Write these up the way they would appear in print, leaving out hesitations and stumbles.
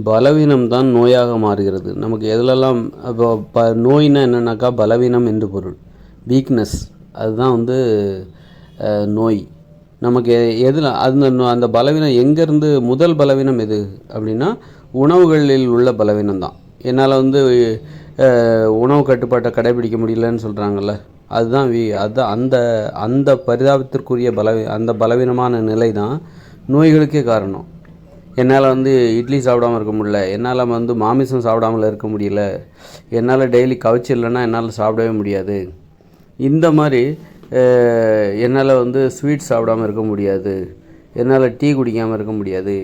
பலவீனம் தான் நோயாக மாறுகிறது. நமக்கு எதுலெல்லாம் இப்போ நோயினா என்னென்னாக்கா பலவீனம் என்று பொருள். வீக்னஸ் அதுதான் நோய். நமக்கு எதில் அந்த பலவீனம் எங்கேருந்து முதல் பலவீனம் எது அப்படின்னா உணவுகளில் உள்ள பலவீனம் தான். என்னால் உணவு கட்டுப்பாட்டை கடைபிடிக்க முடியலன்னு சொல்கிறாங்கல்ல, அதுதான் அதுதான் அந்த பரிதாபத்திற்குரிய அந்த பலவீனமான நிலை தான் நோய்களுக்கே காரணம். என்னால் இட்லி சாப்பிடாமல் இருக்க முடியல, என்னால் மாமிசம் சாப்பிடாமல் இருக்க முடியல, என்னால் டெய்லி கவுச்சி இல்லைன்னா என்னால் சாப்பிடவே முடியாது, இந்த மாதிரி என்னால் ஸ்வீட் சாப்பிடாமல் இருக்க முடியாது, என்னால் டீ குடிக்காமல் இருக்க முடியாது,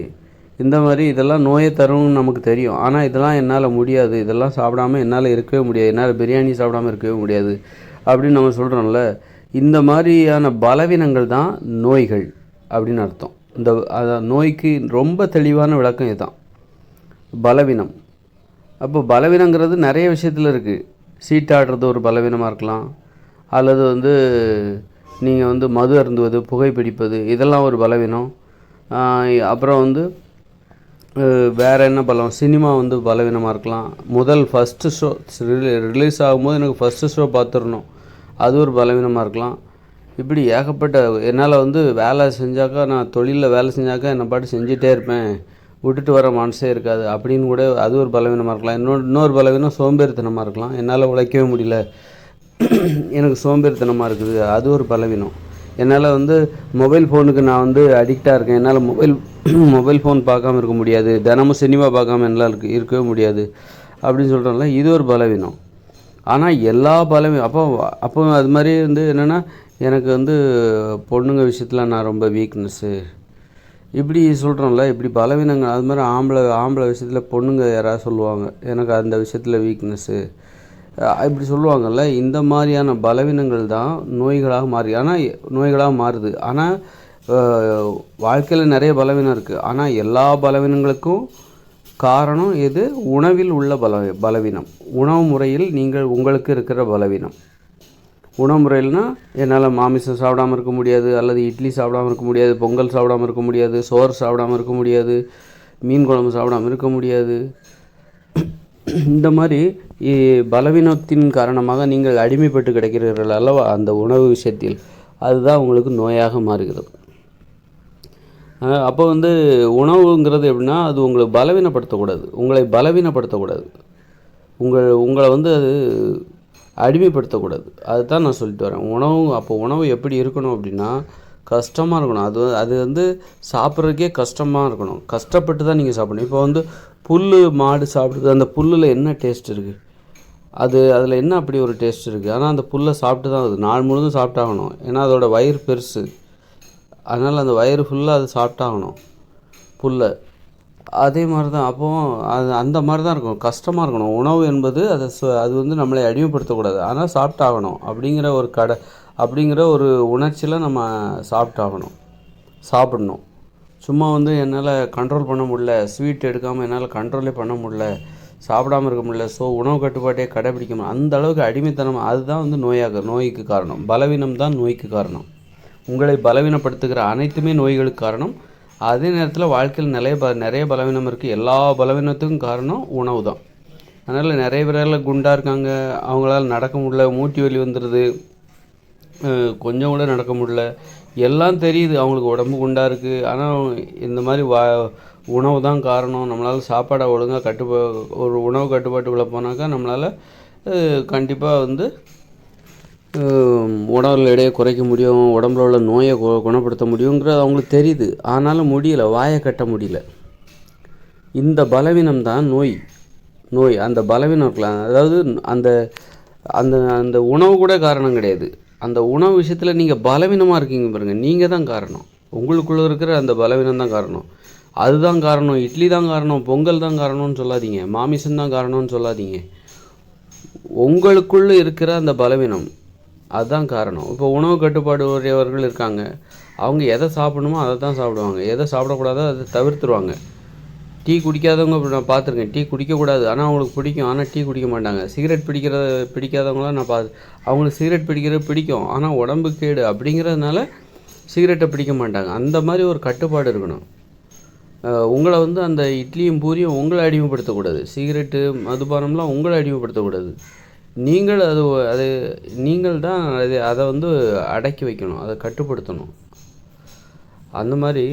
இந்த மாதிரி இதெல்லாம் நோயை தரும்னு நமக்கு தெரியும். ஆனால் இதெல்லாம் என்னால் முடியாது, இதெல்லாம் சாப்பிடாமல் என்னால் இருக்கவே முடியாது, என்னால் பிரியாணி சாப்பிடாமல் இருக்கவே முடியாது அப்படின்னு நம்ம சொல்கிறோம்ல. இந்த மாதிரியான பலவீனங்கள் தான் நோய்கள் அப்படின்னு அர்த்தம். நோய்க்கு ரொம்ப தெளிவான விளக்கம் இதுதான், பலவீனம். அப்போ பலவீனங்கிறது நிறைய விஷயத்தில் இருக்குது. சீட்டாடுறது ஒரு பலவீனமாக இருக்கலாம், அல்லது நீங்கள் மது அருந்துவது, புகைப்பிடிப்பது, இதெல்லாம் ஒரு பலவீனம். அப்புறம் வேறு என்ன சினிமா பலவீனமாக இருக்கலாம். ஃபஸ்ட்டு ஷோ ரிலீஸ் ஆகும்போது எனக்கு ஃபஸ்ட்டு ஷோ பார்த்துடணும், அது ஒரு பலவீனமாக இருக்கலாம். இப்படி ஏகப்பட்ட என்னால் வேலை செஞ்சாக்கா, நான் தொழிலில் வேலை செஞ்சாக்கா என்னை பாட்டு செஞ்சிட்டே இருப்பேன், விட்டுட்டு வர மனசே இருக்காது அப்படின்னு கூட அது ஒரு பலவீனமாக இருக்கலாம். இன்னொரு பலவீனம் சோம்பேறித்தனமாக இருக்கலாம். என்னால் உழைக்கவே முடியல, எனக்கு சோம்பேறித்தனமாக இருக்குது, அது ஒரு பலவீனம். என்னால் மொபைல் ஃபோனுக்கு நான் அடிக்டாக இருக்கேன், என்னால் மொபைல் ஃபோன் பார்க்காம இருக்க முடியாது, தினமும் சினிமா பார்க்காம என்னால் இருக்கவே முடியாது அப்படின்னு சொல்கிறோம்ல, இது ஒரு பலவீனம். ஆனால் எல்லா பலவீனம் அப்போ அது மாதிரி என்னென்னா எனக்கு பொண்ணுங்க விஷயத்தில் நான் ரொம்ப வீக்னஸ்ஸு இப்படி சொல்கிறோம்ல, இப்படி பலவீனங்கள். அது மாதிரி ஆம்பளை விஷயத்தில் பொண்ணுங்க யாராவது சொல்லுவாங்க எனக்கு அந்த விஷயத்தில் வீக்னஸ்ஸு இப்படி சொல்லுவாங்கள்ல. இந்த மாதிரியான பலவீனங்கள் தான் நோய்களாக மாறுது. ஆனால் வாழ்க்கையில் நிறைய பலவீனம் இருக்குது. ஆனால் எல்லா பலவீனங்களுக்கும் காரணம் எது? உணவில் உள்ள பலவீனம். உணவு முறையில் உங்களுக்கு இருக்கிற பலவீனம். உணவு முறையில்னால் என்னால் மாமிசம் சாப்பிடாமல் இருக்க முடியாது, அல்லது இட்லி சாப்பிடாமல் இருக்க முடியாது, பொங்கல் சாப்பிடாமல் இருக்க முடியாது, சோறு சாப்பிடாமல் இருக்க முடியாது, மீன் குழம்பு சாப்பிடாமல் இருக்க முடியாது. இந்த மாதிரி பலவீனத்தின் காரணமாக நீங்கள் அடிமைப்பட்டு கிடைக்கிறீர்கள் அல்லவா அந்த உணவு விஷயத்தில், அதுதான் உங்களுக்கு நோயாக மாறுகிறது. அப்போ உணவுங்கிறது எப்படின்னா அது உங்களை பலவீனப்படுத்தக்கூடாது, உங்களை அது அடிமைப்படுத்தக்கூடாது. அதுதான் நான் சொல்லிட்டு வரேன். உணவு எப்படி இருக்கணும் அப்படின்னா கஷ்டமாக இருக்கணும். அது சாப்பிட்றதுக்கே கஷ்டமாக இருக்கணும். கஷ்டப்பட்டு தான் நீங்கள் சாப்பிடணும். இப்போ புல் மாடு சாப்பிடுது, அந்த புல்லில் என்ன டேஸ்ட் இருக்குது? அதில் என்ன அப்படி ஒரு டேஸ்ட் இருக்குது? ஆனால் அந்த புல்லை சாப்பிட்டு தான் அது நாள் முழுதும் சாப்பிட்டாகணும். ஏன்னா அதோடய வயிறு பெருசு, அதனால் அந்த வயிறு ஃபுல்லாக அது சாப்பிட்டாகணும் புல்லை. அதே மாதிரி தான் அப்போது அந்த மாதிரி தான் இருக்கணும், கஷ்டமாக இருக்கணும். உணவு என்பது அது நம்மளை அடிமைப்படுத்தக்கூடாது, ஆனால் சாப்பிட்டாகணும் அப்படிங்கிற ஒரு உணர்ச்சியில் நம்ம சாப்பிடணும். சும்மா என்னால் கண்ட்ரோல் பண்ண முடியல, ஸ்வீட் எடுக்காமல் என்னால் கண்ட்ரோலே பண்ண முடியல, சாப்பிடாமல் இருக்க முடியல, உணவு கட்டுப்பாட்டே கடைபிடிக்கணும், அந்த அளவுக்கு அடிமைத்தனம், அதுதான் நோய்க்கு காரணம். பலவீனம் தான் நோய்க்கு காரணம். உங்களை பலவீனப்படுத்துகிற அனைத்துமே நோய்களுக்கு காரணம். அதே நேரத்தில் வாழ்க்கையில் நிறைய பலவீனம் இருக்குது. எல்லா பலவீனத்துக்கும் காரணம் உணவு தான். அதனால் நிறைய பேரால் குண்டாக இருக்காங்க, அவங்களால நடக்க முடியல, மூட்டி வலி வந்துடுது, கொஞ்சம் கூட நடக்க முடியல, எல்லாம் தெரியுது அவங்களுக்கு உடம்பு குண்டாக இருக்குது. ஆனால் இந்த மாதிரி உணவு தான் காரணம். நம்மளால் சாப்பாடை ஒழுங்காக ஒரு உணவு கட்டுப்பாட்டுக்குள்ளே போனாக்கா நம்மளால் கண்டிப்பாக உடல் எடையை குறைக்க முடியும், உடம்புல உள்ள நோயை குணப்படுத்த முடியுங்கிறது அவங்களுக்கு தெரியுது. ஆனாலும் முடியல, வாயை கட்ட முடியல. இந்த பலவீனம் தான் நோய். அந்த பலவீனம் இருக்கலாம். அதாவது அந்த அந்த அந்த உணவு கூட காரணம் கிடையாது. அந்த உணவு விஷயத்தில் நீங்கள் பலவீனமாக இருக்கீங்க பாருங்கள், நீங்கள் தான் காரணம். உங்களுக்குள்ளே இருக்கிற அந்த பலவீனம் தான் காரணம். அதுதான் காரணம், இட்லி தான் காரணம், பொங்கல் தான் காரணம்னு சொல்லாதீங்க, மாமிசம் தான் காரணம்னு சொல்லாதீங்க. உங்களுக்குள்ளே இருக்கிற அந்த பலவீனம் அதுதான் காரணம். இப்போ உணவு கட்டுப்பாடு உடையவர்கள் இருக்காங்க, அவங்க எதை சாப்பிடணுமோ அதை தான் சாப்பிடுவாங்க, எதை சாப்பிடக்கூடாதோ அதை தவிர்த்துருவாங்க. டீ குடிக்காதவங்க நான் பார்த்துருக்கேன், டீ குடிக்கக்கூடாது ஆனால் அவங்களுக்கு பிடிக்கும், ஆனால் டீ குடிக்க மாட்டாங்க. சிகரெட் பிடிக்காதவங்களாம் நான் அவங்களுக்கு சிகரெட் பிடிக்கிறது பிடிக்கும், ஆனால் உடம்பு கேடு அப்படிங்கிறதுனால சிகரெட்டை பிடிக்க மாட்டாங்க. அந்த மாதிரி ஒரு கட்டுப்பாடு இருக்கணும். உங்களை வந்து அந்த இட்லியும் பூரியும் உங்களை அடிமைப்படுத்தக்கூடாது. சிகரெட்டு, மதுபானம்லாம் உங்களை அடிமைப்படுத்தக்கூடாது. நீங்கள் அது அது நீங்கள் தான் அதை வந்து அடக்கி வைக்கணும், அதை கட்டுப்படுத்தணும். அந்த மாதிரி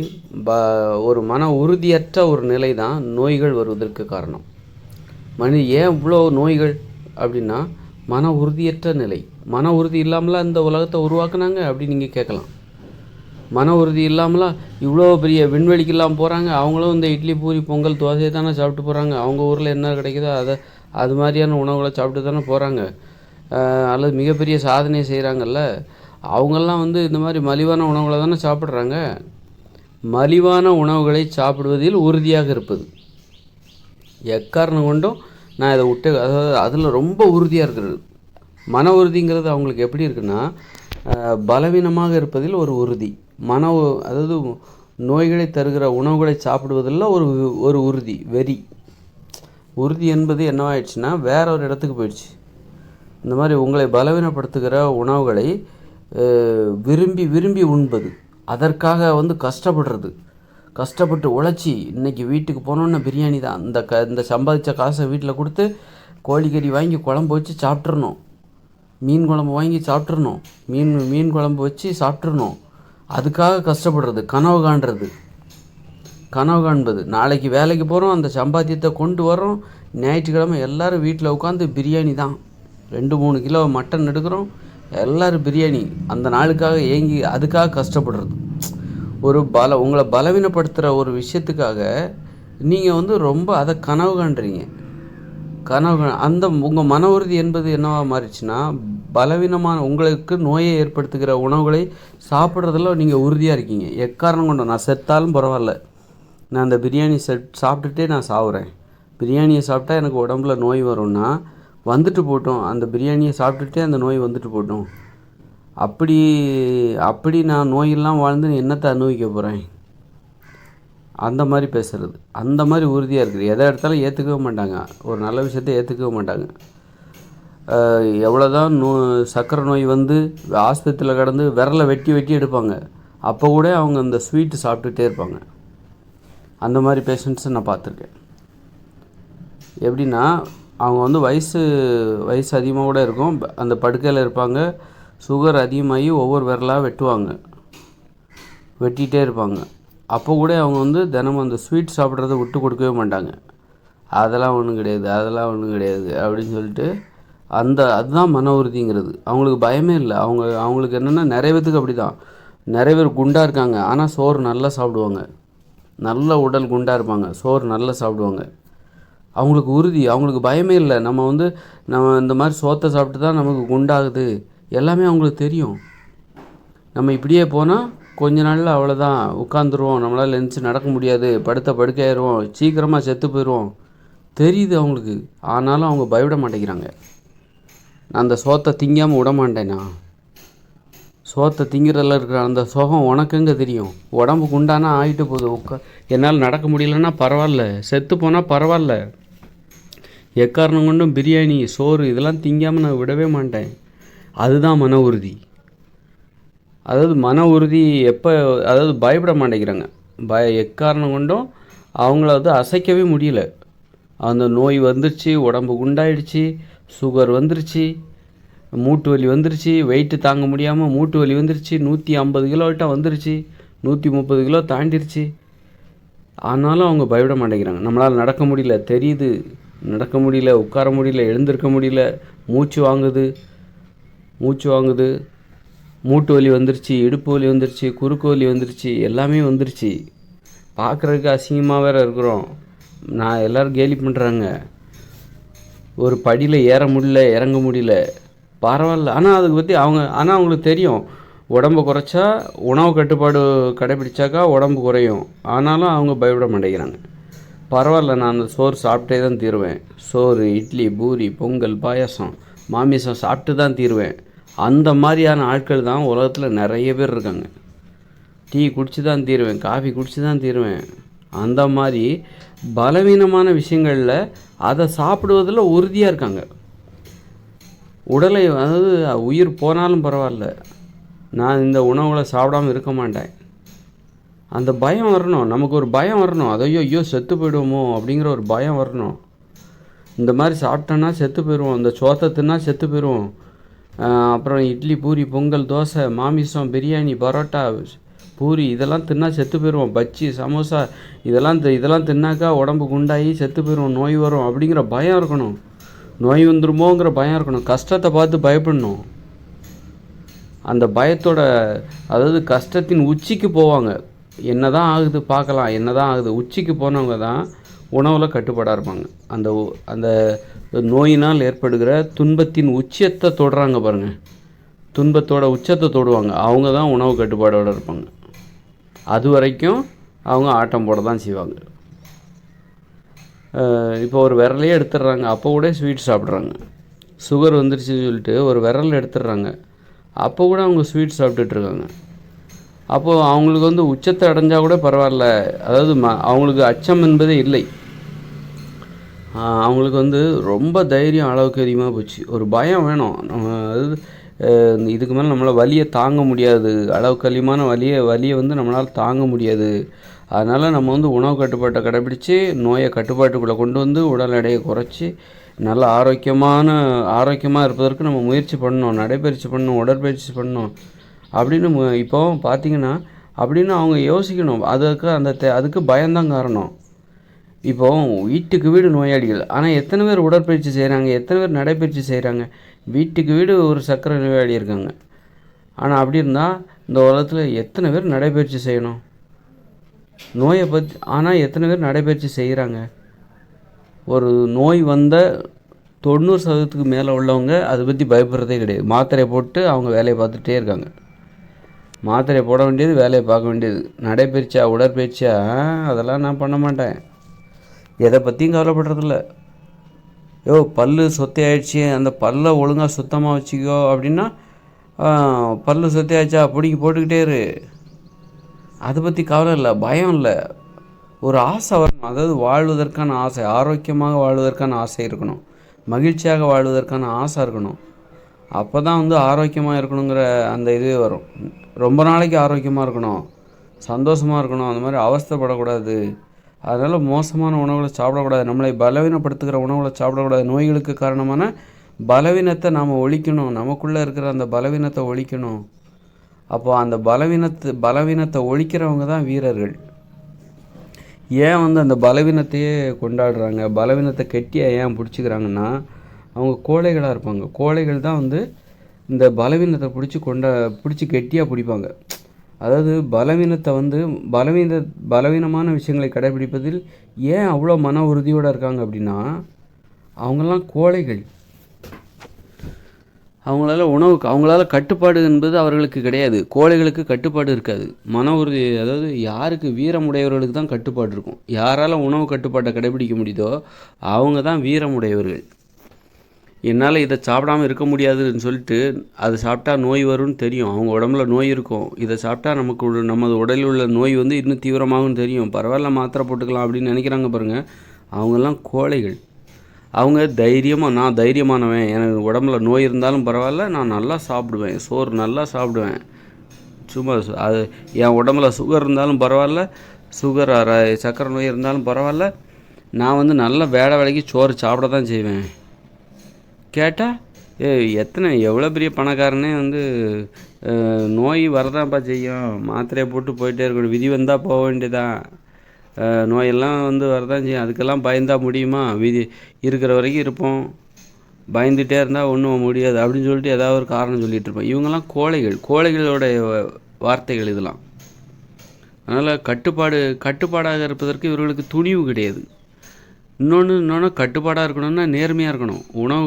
ஒரு மன உறுதியற்ற ஒரு நிலை தான் நோய்கள் வருவதற்கு காரணம். ஏன் இவ்வளோ நோய்கள் அப்படின்னா மன உறுதியற்ற நிலை. மன உறுதி இல்லாமலாம் இந்த உலகத்தை உருவாக்குனாங்க அப்படின்னு நீங்கள் கேட்கலாம். மன உறுதி இல்லாமலாம் இவ்வளோ பெரிய விண்வெளிக்கெல்லாம் போகிறாங்க. அவங்களும் இந்த இட்லி, பூரி, பொங்கல், தோசையை தானே சாப்பிட்டு போகிறாங்க. அவங்க ஊரில் என்ன கிடைக்குதோ அது மாதிரியான உணவுகளை சாப்பிட்டு தானே போகிறாங்க. அல்லது மிகப்பெரிய சாதனை செய்கிறாங்கல்ல. அவங்கெல்லாம் வந்து இந்த மாதிரி மலிவான உணவுகளை தானே சாப்பிட்றாங்க. மலிவான உணவுகளை சாப்பிடுவதில் உறுதியாக இருப்பது, எக்காரணம் கொண்டும் நான் இதை விட்டு, அதாவது அதில் ரொம்ப உறுதியாக இருக்கிறது. மன உறுதிங்கிறது அவங்களுக்கு எப்படி இருக்குன்னா, பலவீனமாக இருப்பதில் ஒரு உறுதி. அதாவது நோய்களை தருகிற உணவுகளை சாப்பிடுவதில் ஒரு உறுதி, வெறி. உறுதி என்பது என்னவாயிடுச்சுன்னா வேற ஒரு இடத்துக்கு போயிடுச்சு. இந்த மாதிரி உங்களை பலவீனப்படுத்துகிற உணவுகளை விரும்பி விரும்பி உண்பது, அதற்காக வந்து கஷ்டப்பட்டு உழைச்சி இன்றைக்கி வீட்டுக்கு போனோன்னே பிரியாணி தான். இந்த சம்பாதிச்ச காசை வீட்டில் கொடுத்து கோழிக்கறி வாங்கி குழம்பு வச்சு சாப்பிட்றணும், மீன் குழம்பு வாங்கி சாப்பிட்றணும், மீன் குழம்பு வச்சு சாப்பிட்றணும். அதுக்காக கஷ்டப்படுறது, கனவு காண்பது. நாளைக்கு வேலைக்கு போகிறோம், அந்த சம்பாத்தியத்தை கொண்டு வரோம், ஞாயிற்றுக்கிழமை எல்லோரும் வீட்டில் உட்காந்து பிரியாணி தான், 2-3 கிலோ மட்டன் எடுக்கிறோம், எல்லோரும் பிரியாணி. அந்த நாளுக்காக ஏங்கி அதுக்காக கஷ்டப்படுறது. உங்களை பலவீனப்படுத்துகிற ஒரு விஷயத்துக்காக நீங்கள் வந்து ரொம்ப அதை கனவு காண்றீங்க. உங்கள் மன உறுதி என்பது என்னவா மாறிடுச்சுன்னா, பலவீனமான உங்களுக்கு நோயை ஏற்படுத்துகிற உணவுகளை சாப்பிட்றதுல நீங்கள் உறுதியாக இருக்கீங்க. எக்காரணம் கொண்டு நான் செத்தாலும் பரவாயில்ல, நான் அந்த பிரியாணி சாப்பிட்டுட்டே நான் சாவுறேன். பிரியாணியை சாப்பிட்டா எனக்கு உடம்புல நோய் வரும்னா வந்துட்டு போட்டோம், அந்த பிரியாணியை சாப்பிட்டுட்டே அந்த நோய் வந்துட்டு போட்டோம். அப்படி நான் நோயெல்லாம் வாழ்ந்து என்னத்தை அனுபவிக்க போகிறேன்? அந்த மாதிரி பேசுகிறது, அந்த மாதிரி உறுதியாக இருக்குது. எதை எடுத்தாலும் ஏற்றுக்கவே மாட்டாங்க, ஒரு நல்ல விஷயத்தை ஏற்றுக்கவே மாட்டாங்க. எவ்வளோதான் சர்க்கரை நோய் வந்து ஆஸ்பத்திரியில் கடந்து விரலை வெட்டி எடுப்பாங்க, அப்போ கூட அவங்க அந்த ஸ்வீட்டு சாப்பிட்டுட்டே இருப்பாங்க. அந்த மாதிரி பேஷண்ட்ஸை நான் பார்த்துருக்கேன். எப்படின்னா அவங்க வந்து வயசு அதிகமாக கூட இருக்கும், அந்த படுக்கையில் இருப்பாங்க, சுகர் அதிகமாகி ஒவ்வொரு விரலாக வெட்டிகிட்டே இருப்பாங்க. அப்போ கூட அவங்க வந்து தினமும் அந்த ஸ்வீட் சாப்பிட்றத விட்டு கொடுக்கவே மாட்டாங்க. அதெல்லாம் ஒன்றும் கிடையாது அப்படின்னு சொல்லிட்டு அதுதான் மன உறுதிங்கிறது. அவங்களுக்கு பயமே இல்லை. அவங்களுக்கு என்னென்னா நிறைய பேத்துக்கு அப்படி தான். நிறைய பேர் குண்டாக இருக்காங்க, ஆனால் சோறு நல்லா சாப்பிடுவாங்க, நல்ல உடல் குண்டாக இருப்பாங்க, சோறு நல்லா சாப்பிடுவாங்க. அவங்களுக்கு உறுதி, அவங்களுக்கு பயமே இல்லை. நம்ம இந்த மாதிரி சோத்தை சாப்பிட்டு தான் நமக்கு குண்டாகுது, எல்லாமே அவங்களுக்கு தெரியும். நம்ம இப்படியே போனால் கொஞ்ச நாளில் அவ்வளோதான், உட்காந்துருவோம், நம்மளால் எழுந்துச்சு நடக்க முடியாது, படுக்கையாயிருவோம், சீக்கிரமாக செத்து போயிடுவோம், தெரியுது அவங்களுக்கு. ஆனாலும் அவங்க பயப்பட மாட்டேங்கிறாங்க. நான் அந்த சோத்தை திங்காமல் விட மாட்டேன்னா, சோத்தை திங்கிறதில் இருக்கிற அந்த சுகம் உனக்குங்க தெரியும். உடம்பு குண்டானா ஆகிட்டு போகுது, என்னால் நடக்க முடியலன்னா பரவாயில்ல, செத்து போனால் பரவாயில்ல, எக்காரணம் கொண்டும் பிரியாணி, சோறு இதெல்லாம் திங்காமல் நான் விடவே மாட்டேன். அதுதான் மன உறுதி. அதாவது மன உறுதி அதாவது பயப்பட மாட்டேங்கிறாங்க. எக்காரணம் கொண்டும் அவங்கள அசைக்கவே முடியல. அந்த நோய் வந்துருச்சு, உடம்பு குண்டாயிடுச்சு, சுகர் வந்துருச்சு, மூட்டு வலி வந்துருச்சு, வெயிட்டு தாங்க முடியாமல் மூட்டு வலி வந்துருச்சு, 150 கிலோக்கிட்ட வந்துருச்சு, 130 கிலோ தாண்டிருச்சு. ஆனாலும் அவங்க பயப்பட மாட்டேங்கிறாங்க. நம்மளால் நடக்க முடியல, தெரியுது, நடக்க முடியல, உட்கார முடியல, எழுந்திருக்க முடியல, மூச்சு வாங்குது, மூட்டு வலி வந்துருச்சு, இடுப்பு வலி வந்துருச்சு, குறுக்கு வலி வந்துருச்சு, எல்லாமே வந்துருச்சு. பார்க்குறதுக்கு அசிங்கமாக வேறு இருக்கிறோம். எல்லோரும் கேலி பண்ணுறாங்க, ஒரு படியில் ஏற முடியல, இறங்க முடியல, பரவாயில்ல. ஆனால் அதுக்கு பற்றி அவங்களுக்கு தெரியும், உடம்பு குறைச்சா, உணவு கட்டுப்பாடு கடைப்பிடிச்சாக்கா உடம்பு குறையும். ஆனாலும் அவங்க பயப்பட மாட்டேங்கிறாங்க. பரவாயில்ல, நான் அந்த சோறு சாப்பிட்டே தான் தீருவேன், சோறு, இட்லி, பூரி, பொங்கல், பாயாசம், மாமிசம் சாப்பிட்டு தான் தீருவேன். அந்த மாதிரியான ஆட்கள் தான் உலகத்தில் நிறைய பேர் இருக்காங்க. டீ குடிச்சு தான் தீருவேன், காஃபி குடிச்சு தான் தீருவேன். அந்த மாதிரி பலவீனமான விஷயங்களில் அதை சாப்பிடுவதில் உறுதியாக இருக்காங்க. உடலை, அதாவது உயிர் போனாலும் பரவாயில்ல, நான் இந்த உணவுகளை சாப்பிடாமல் இருக்க மாட்டேன், அந்த பயம் வரணும், நமக்கு ஒரு பயம் வரணும். அதையோ ஐயோ செத்து போயிடுவோமோ அப்படிங்கிற ஒரு பயம் வரணும். இந்த மாதிரி சாப்பிட்டோன்னா செத்து போயிடுவோம், இந்த சோத்தை தின்னா செத்து போயிடுவோம். அப்புறம் இட்லி, பூரி, பொங்கல், தோசை, மாமிசம், பிரியாணி, பரோட்டா, பூரி இதெல்லாம் தின்னா செத்து போயிடுவோம். பஜ்ஜி, சமோசா இதெல்லாம் தின்னாக்கா உடம்பு குண்டாகி செத்து போயிடுவோம், நோய் வரும் அப்படிங்கிற பயம் இருக்கணும். நோய் வந்துருமோங்கிற பயம் இருக்கணும். கஷ்டத்தை பார்த்து பயப்படணும். அந்த பயத்தோட, அதாவது கஷ்டத்தின் உச்சிக்கு போவாங்க. என்ன தான் ஆகுது பார்க்கலாம், என்ன தான் ஆகுது, உச்சிக்கு போனவங்க தான் உணவில் கட்டுப்பாடாக இருப்பாங்க. அந்த நோயினால் ஏற்படுகிற துன்பத்தின் உச்சத்தை தொடுறாங்க பாருங்கள், துன்பத்தோட உச்சத்தை தொடுவாங்க, அவங்க தான் உணவு கட்டுப்பாடோடு இருப்பாங்க. அது வரைக்கும் அவங்க ஆட்டம் போட தான் செய்வாங்க. இப்போ ஒரு விரலையே எடுத்துடுறாங்க, அப்போ கூட ஸ்வீட் சாப்பிட்றாங்க. சுகர் வந்துருச்சுன்னு சொல்லிட்டு ஒரு விரல் எடுத்துடுறாங்க, அப்போ கூட அவங்க ஸ்வீட் சாப்பிட்டுட்ருக்காங்க. அப்போது அவங்களுக்கு வந்து உச்சத்தை அடைஞ்சால் கூட பரவாயில்ல, அதாவது அவங்களுக்கு அச்சம் என்பதே இல்லை. அவங்களுக்கு வந்து ரொம்ப தைரியம் அளவுக்கு அதிகமாக போச்சு. ஒரு பயம் வேணும். அதாவது இதுக்கு மேலே நம்மளால் வலியை தாங்க முடியாது, அளவுக்கு அதிகமான வலியை வந்து நம்மளால் தாங்க முடியாது. அதனால் நம்ம வந்து உணவு கட்டுப்பாட்டை கடைப்பிடித்து நோயை கட்டுப்பாட்டுக்குள்ளே கொண்டு வந்து உடல் எடையை குறைச்சி நல்ல ஆரோக்கியமாக இருப்பதற்கு நம்ம முயற்சி பண்ணணும், நடைப்பயிற்சி பண்ணணும், உடற்பயிற்சி பண்ணணும் அப்படின்னு இப்போ பார்த்திங்கன்னா அப்படின்னு அவங்க யோசிக்கணும். அதுக்கு பயம்தான் காரணம். இப்போ வீட்டுக்கு வீடு நோயாளிகள், ஆனால் எத்தனை பேர் உடற்பயிற்சி செய்கிறாங்க, எத்தனை பேர் நடைப்பயிற்சி செய்கிறாங்க? வீட்டுக்கு வீடு ஒரு சர்க்கரை நோயாளி இருக்காங்க. ஆனால் அப்படி இருந்தால் இந்த உலகத்தில் எத்தனை பேர் நடைப்பயிற்சி செய்யணும் நோயை பற்றி? ஆனால் எத்தனை பேர் நடைப்பயிற்சி செய்கிறாங்க? ஒரு நோய் வந்த 90% மேலே உள்ளவங்க அதை பற்றி பயப்படுறதே கிடையாது. மாத்திரையை போட்டு அவங்க வேலையை பார்த்துட்டே இருக்காங்க. மாத்திரையை போட வேண்டியது, வேலையை பார்க்க வேண்டியது. நடைப்பயிற்சியா, உடற்பயிற்சியா, அதெல்லாம் நான் பண்ண மாட்டேன். எதை பற்றியும் கவலைப்படுறதில்ல. பல்லு சொத்தை ஆயிடுச்சு, அந்த பல்லை ஒழுங்காக சுத்தமாக வச்சுக்கோ அப்படின்னா, பல்லு சொத்தை ஆயிடுச்சா பிடிக்கி போட்டுக்கிட்டே இரு. அதை பற்றி கவலை இல்லை, பயம் இல்லை. ஒரு ஆசை வரணும், அதாவது வாழ்வதற்கான ஆசை, ஆரோக்கியமாக வாழ்வதற்கான ஆசை இருக்கணும், மகிழ்ச்சியாக வாழ்வதற்கான ஆசை இருக்கணும். அப்போ தான் வந்து ஆரோக்கியமாக இருக்கணுங்கிற அந்த இதுவே வரும். ரொம்ப நாளைக்கு ஆரோக்கியமாக இருக்கணும், சந்தோஷமாக இருக்கணும், அந்த மாதிரி அவஸ்தைப்படக்கூடாது. அதனால் மோசமான உணவுகளை சாப்பிடக்கூடாது, நம்மளை பலவீனப்படுத்துகிற உணவுகளை சாப்பிடக்கூடாது. நோய்களுக்கு காரணமான பலவீனத்தை நாம் ஒழிக்கணும், நமக்குள்ளே இருக்கிற அந்த பலவீனத்தை ஒழிக்கணும். அப்போது அந்த பலவீனத்தை ஒழிக்கிறவங்க தான் வீரர்கள். ஏன் வந்து அந்த பலவீனத்தையே கொண்டாடுறாங்க, பலவீனத்தை கெட்டியாக ஏன் பிடிச்சிக்கிறாங்கன்னா, அவங்க கோழைகளாக இருப்பாங்க. கோழைகள் தான் வந்து இந்த பலவீனத்தை பிடிச்சி கெட்டியாக பிடிப்பாங்க. அதாவது பலவீனத்தை வந்து பலவீனமான விஷயங்களை கடைபிடிப்பதில் ஏன் அவ்வளோ மன உறுதியோடு இருக்காங்க அப்படின்னா, அவங்கெல்லாம் கோழைகள். அவங்களால கட்டுப்பாடு என்பது அவர்களுக்கு கிடையாது. கோழைகளுக்கு கட்டுப்பாடு இருக்காது, மன உறுதி. அதாவது யாருக்கு வீரமுடையவர்களுக்கு தான் கட்டுப்பாடு இருக்கும். யாரால் உணவு கட்டுப்பாட்டை கடைபிடிக்க முடியுதோ அவங்க தான் வீரமுடையவர்கள். என்னால் இதை சாப்பிடாமல் இருக்க முடியாதுன்னு சொல்லிட்டு அதை சாப்பிட்டா நோய் வரும்னு தெரியும், அவங்க உடம்புல நோய் இருக்கும், இதை சாப்பிட்டா நமது உடலில் உள்ள நோய் வந்து இன்னும் தீவிரமாகும்னு தெரியும், பரவாயில்ல மாத்திரை போட்டுக்கலாம் அப்படின்னு நினைக்கிறாங்க பாருங்கள், அவங்கெல்லாம் கோழைகள். அவங்க நான் தைரியமானவன், எனக்கு உடம்புல நோய் இருந்தாலும் பரவாயில்ல, நான் நல்லா சாப்பிடுவேன், சோறு நல்லா சாப்பிடுவேன், சும்மா அது என் உடம்புல சுகர் இருந்தாலும் பரவாயில்ல, சர்க்கரை நோய் இருந்தாலும் பரவாயில்ல, நான் வந்து நல்ல வேலைக்கு சோறு சாப்பிட தான் செய்வேன். கேட்டால் எவ்வளோ பெரிய பணக்காரனே வந்து நோய் வரதான்ப்பா செய்யும், மாத்திரையை போட்டு போயிட்டே இருக்கணும், விதி வந்தால் போக வேண்டியதான், நோயெல்லாம் வந்து வரதான் செய்யும், அதுக்கெல்லாம் பயந்தால் முடியுமா, விதி இருக்கிற வரைக்கும் இருப்போம், பயந்துகிட்டே இருந்தால் ஒன்றும் முடியாது அப்படின்னு சொல்லிட்டு ஏதாவது ஒரு காரணம் சொல்லிகிட்டு இருப்போம். இவங்கெல்லாம் கோழைகளோட வார்த்தைகள் இதெல்லாம். அதனால் கட்டுப்பாடாக இருப்பதற்கு இவர்களுக்கு துணிவு கிடையாது. இன்னொன்று கட்டுப்பாடாக இருக்கணும்னா நேர்மையாக இருக்கணும். உணவு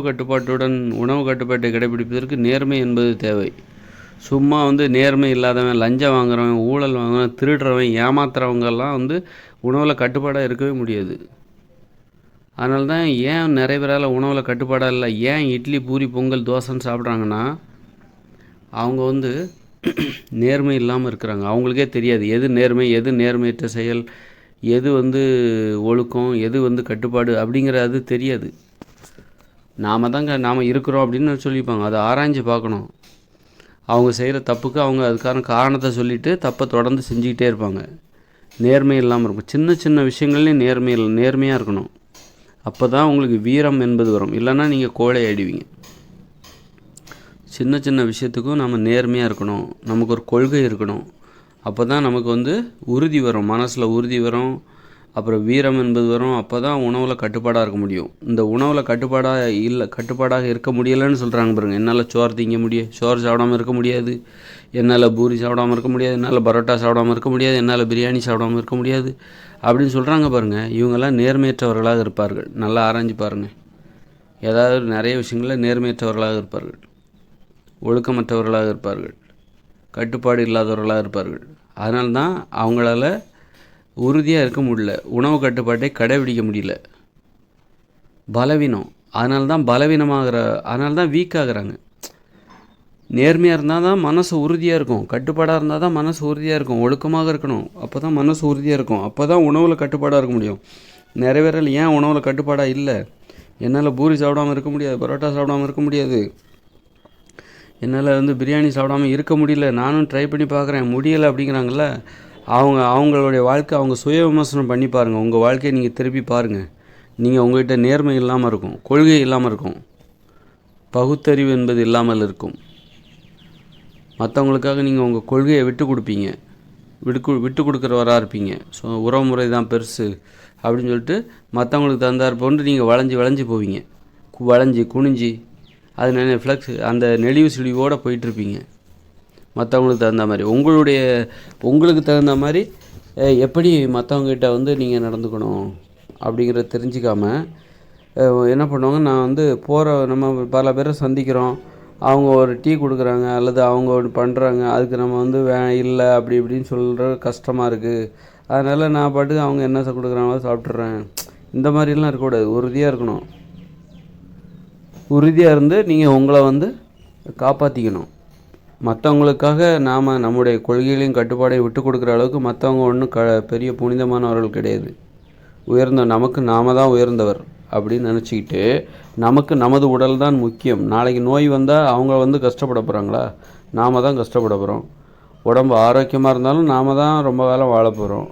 கட்டுப்பாட்டை கடைபிடிப்பதற்கு நேர்மை என்பது தேவை. சும்மா வந்து நேர்மை இல்லாதவன், லஞ்சம் வாங்குறவன், ஊழல் வாங்குறவன், திருடுறவன், ஏமாத்துறவங்கெல்லாம் வந்து உணவில் கட்டுப்பாடாக இருக்கவே முடியாது. அதனால தான் ஏன் நிறைய பேரால் உணவில் கட்டுப்பாடாக இல்லை, ஏன் இட்லி, பூரி, பொங்கல், தோசைன்னு சாப்பிட்றாங்கன்னா, அவங்க வந்து நேர்மை இல்லாமல் இருக்கிறாங்க. அவங்களுக்கே தெரியாது எது நேர்மை, எது நேர்மையற்ற செயல், எது வந்து ஒழுக்கம், எது வந்து கட்டுப்பாடு அப்படிங்கிறது தெரியாது. நாம் இருக்கிறோம் அப்படின்னு சொல்லிப்பாங்க. அதை ஆராய்ஞ்சு பார்க்கணும். அவங்க செய்கிற தப்புக்கு அவங்க அதுக்கான காரணத்தை சொல்லிவிட்டு தப்பை தொடர்ந்து செஞ்சுக்கிட்டே இருப்பாங்க. நேர்மை இல்லாமல் இருக்கும். சின்ன சின்ன விஷயங்கள்லேயும் நேர்மையாக இருக்கணும். அப்போ தான் உங்களுக்கு வீரம் என்பது வரும். இல்லைன்னா நீங்கள் கோழை ஆயிடுவீங்க. சின்ன சின்ன விஷயத்துக்கும் நம்ம நேர்மையாக இருக்கணும். நமக்கு ஒரு கொள்கை இருக்கணும். அப்போ தான் நமக்கு வந்து உறுதி வரும், மனசில் உறுதி வரும். அப்புறம் வீரம் என்பது வரும். அப்போ தான் உணவில் கட்டுப்பாடாக இருக்க முடியும். இந்த உணவில் கட்டுப்பாடாக இருக்க முடியலைன்னு சொல்கிறாங்க பாருங்கள். என்னால் சோறு சாப்பிடாமல் இருக்க முடியாது, என்னால் பூரி சாப்பிடாமல் இருக்க முடியாது, என்னால் பரோட்டா சாப்பிடாமல் இருக்க முடியாது, என்னால் பிரியாணி சாப்பிடாமல் இருக்க முடியாது அப்படின்னு சொல்கிறாங்க பாருங்கள். இவங்கெல்லாம் நேர்மையற்றவர்களாக இருப்பார்கள். நல்லா ஆராய்ஞ்சு பாருங்கள். ஏதாவது நிறைய விஷயங்களில் நேர்மையற்றவர்களாக இருப்பார்கள், ஒழுக்கமற்றவர்களாக இருப்பார்கள், கட்டுப்பாடு இல்லாதவர்களாக இருப்பார்கள். அதனால தான் அவங்களால உறுதியாக இருக்க முடியல, உணவு கட்டுப்பாட்டை கடைபிடிக்க முடியல. பலவீனம். அதனால தான் வீக் ஆகுறாங்க. நேர்மையாக இருந்தால் தான் மனசு உறுதியாக இருக்கும், கட்டுப்பாடாக இருந்தால் தான் மனசு உறுதியாக இருக்கும், ஒழுக்கமாக இருக்கணும். அப்போ தான் மனசு உறுதியாக இருக்கும். அப்போ தான் உணவில் கட்டுப்பாடாக இருக்க முடியும். நிறைய பேரில் ஏன் உணவில் கட்டுப்பாடாக இல்லை? என்னால் பூரி சாப்பிடாமல் இருக்க முடியாது, பரோட்டா சாப்பிடாமல் இருக்க முடியாது, என்னால் வந்து பிரியாணி சாப்பிடாமல் இருக்க முடியல, நானும் ட்ரை பண்ணி பார்க்குறேன், முடியலை அப்படிங்கிறாங்கல்ல. அவங்களுடைய வாழ்க்கை அவங்க சுய விமர்சனம் பண்ணி பாருங்கள். உங்கள் வாழ்க்கையை நீங்கள் திருப்பி பாருங்கள். நீங்கள் உங்கள்கிட்ட நேர்மை இல்லாமல் இருக்கும், கொள்கை இல்லாமல் இருக்கும், பகுத்தறிவு என்பது இல்லாமல் இருக்கும். மற்றவங்களுக்காக நீங்கள் உங்கள் கொள்கையை விட்டு கொடுப்பீங்க, விட்டு கொடுக்குறவராக இருப்பீங்க. ஸோ உறவு முறை தான் பெருசு அப்படின்னு சொல்லிட்டு மற்றவங்களுக்கு தந்தார் போன்று நீங்கள் வளைஞ்சி போவீங்க, வளைஞ்சி குனிஞ்சி அது ஃப்ளெக்ஸ் அந்த நெளிவு சுழிவோடு போயிட்டுருப்பீங்க. மற்றவங்களுக்கு தகுந்த மாதிரி உங்களுக்கு தகுந்த மாதிரி எப்படி மற்றவங்ககிட்ட வந்து நீங்கள் நடந்துக்கணும் அப்படிங்கிறத தெரிஞ்சிக்காமல் என்ன பண்ணுவாங்க, நான் வந்து நம்ம பல பேரை சந்திக்கிறோம், அவங்க ஒரு டீ கொடுக்குறாங்க அல்லது அவங்க ஒன்று பண்ணுறாங்க, அதுக்கு நம்ம வந்து இல்லை அப்படி இப்படின்னு சொல்கிற கஷ்டமாக இருக்குது, அதனால் நான் பாட்டுக்கு அவங்க என்ன கொடுக்குறாங்களோ சாப்பிட்றேன். இந்த மாதிரிலாம் இருக்கக்கூடாது. உறுதியாக இருக்கணும். உறுதியாக இருந்து நீங்கள் உங்களை வந்து காப்பாற்றிக்கணும். மற்றவங்களுக்காக நாம் நம்முடைய கொள்கைகளையும் கட்டுப்பாடையும் விட்டு கொடுக்குற அளவுக்கு மற்றவங்க ஒன்றும் பெரிய புனிதமானவர்கள் கிடையாது. நமக்கு நாம தான் உயர்ந்தவர் அப்படின்னு நினச்சிக்கிட்டு நமது உடல் தான் முக்கியம். நாளைக்கு நோய் வந்தால் அவங்க வந்து கஷ்டப்பட போகிறாங்களா? நாம் தான் கஷ்டப்பட போகிறோம். உடம்பு ஆரோக்கியமாக இருந்தாலும் நாம் தான் ரொம்ப காலம் வாழ போகிறோம்.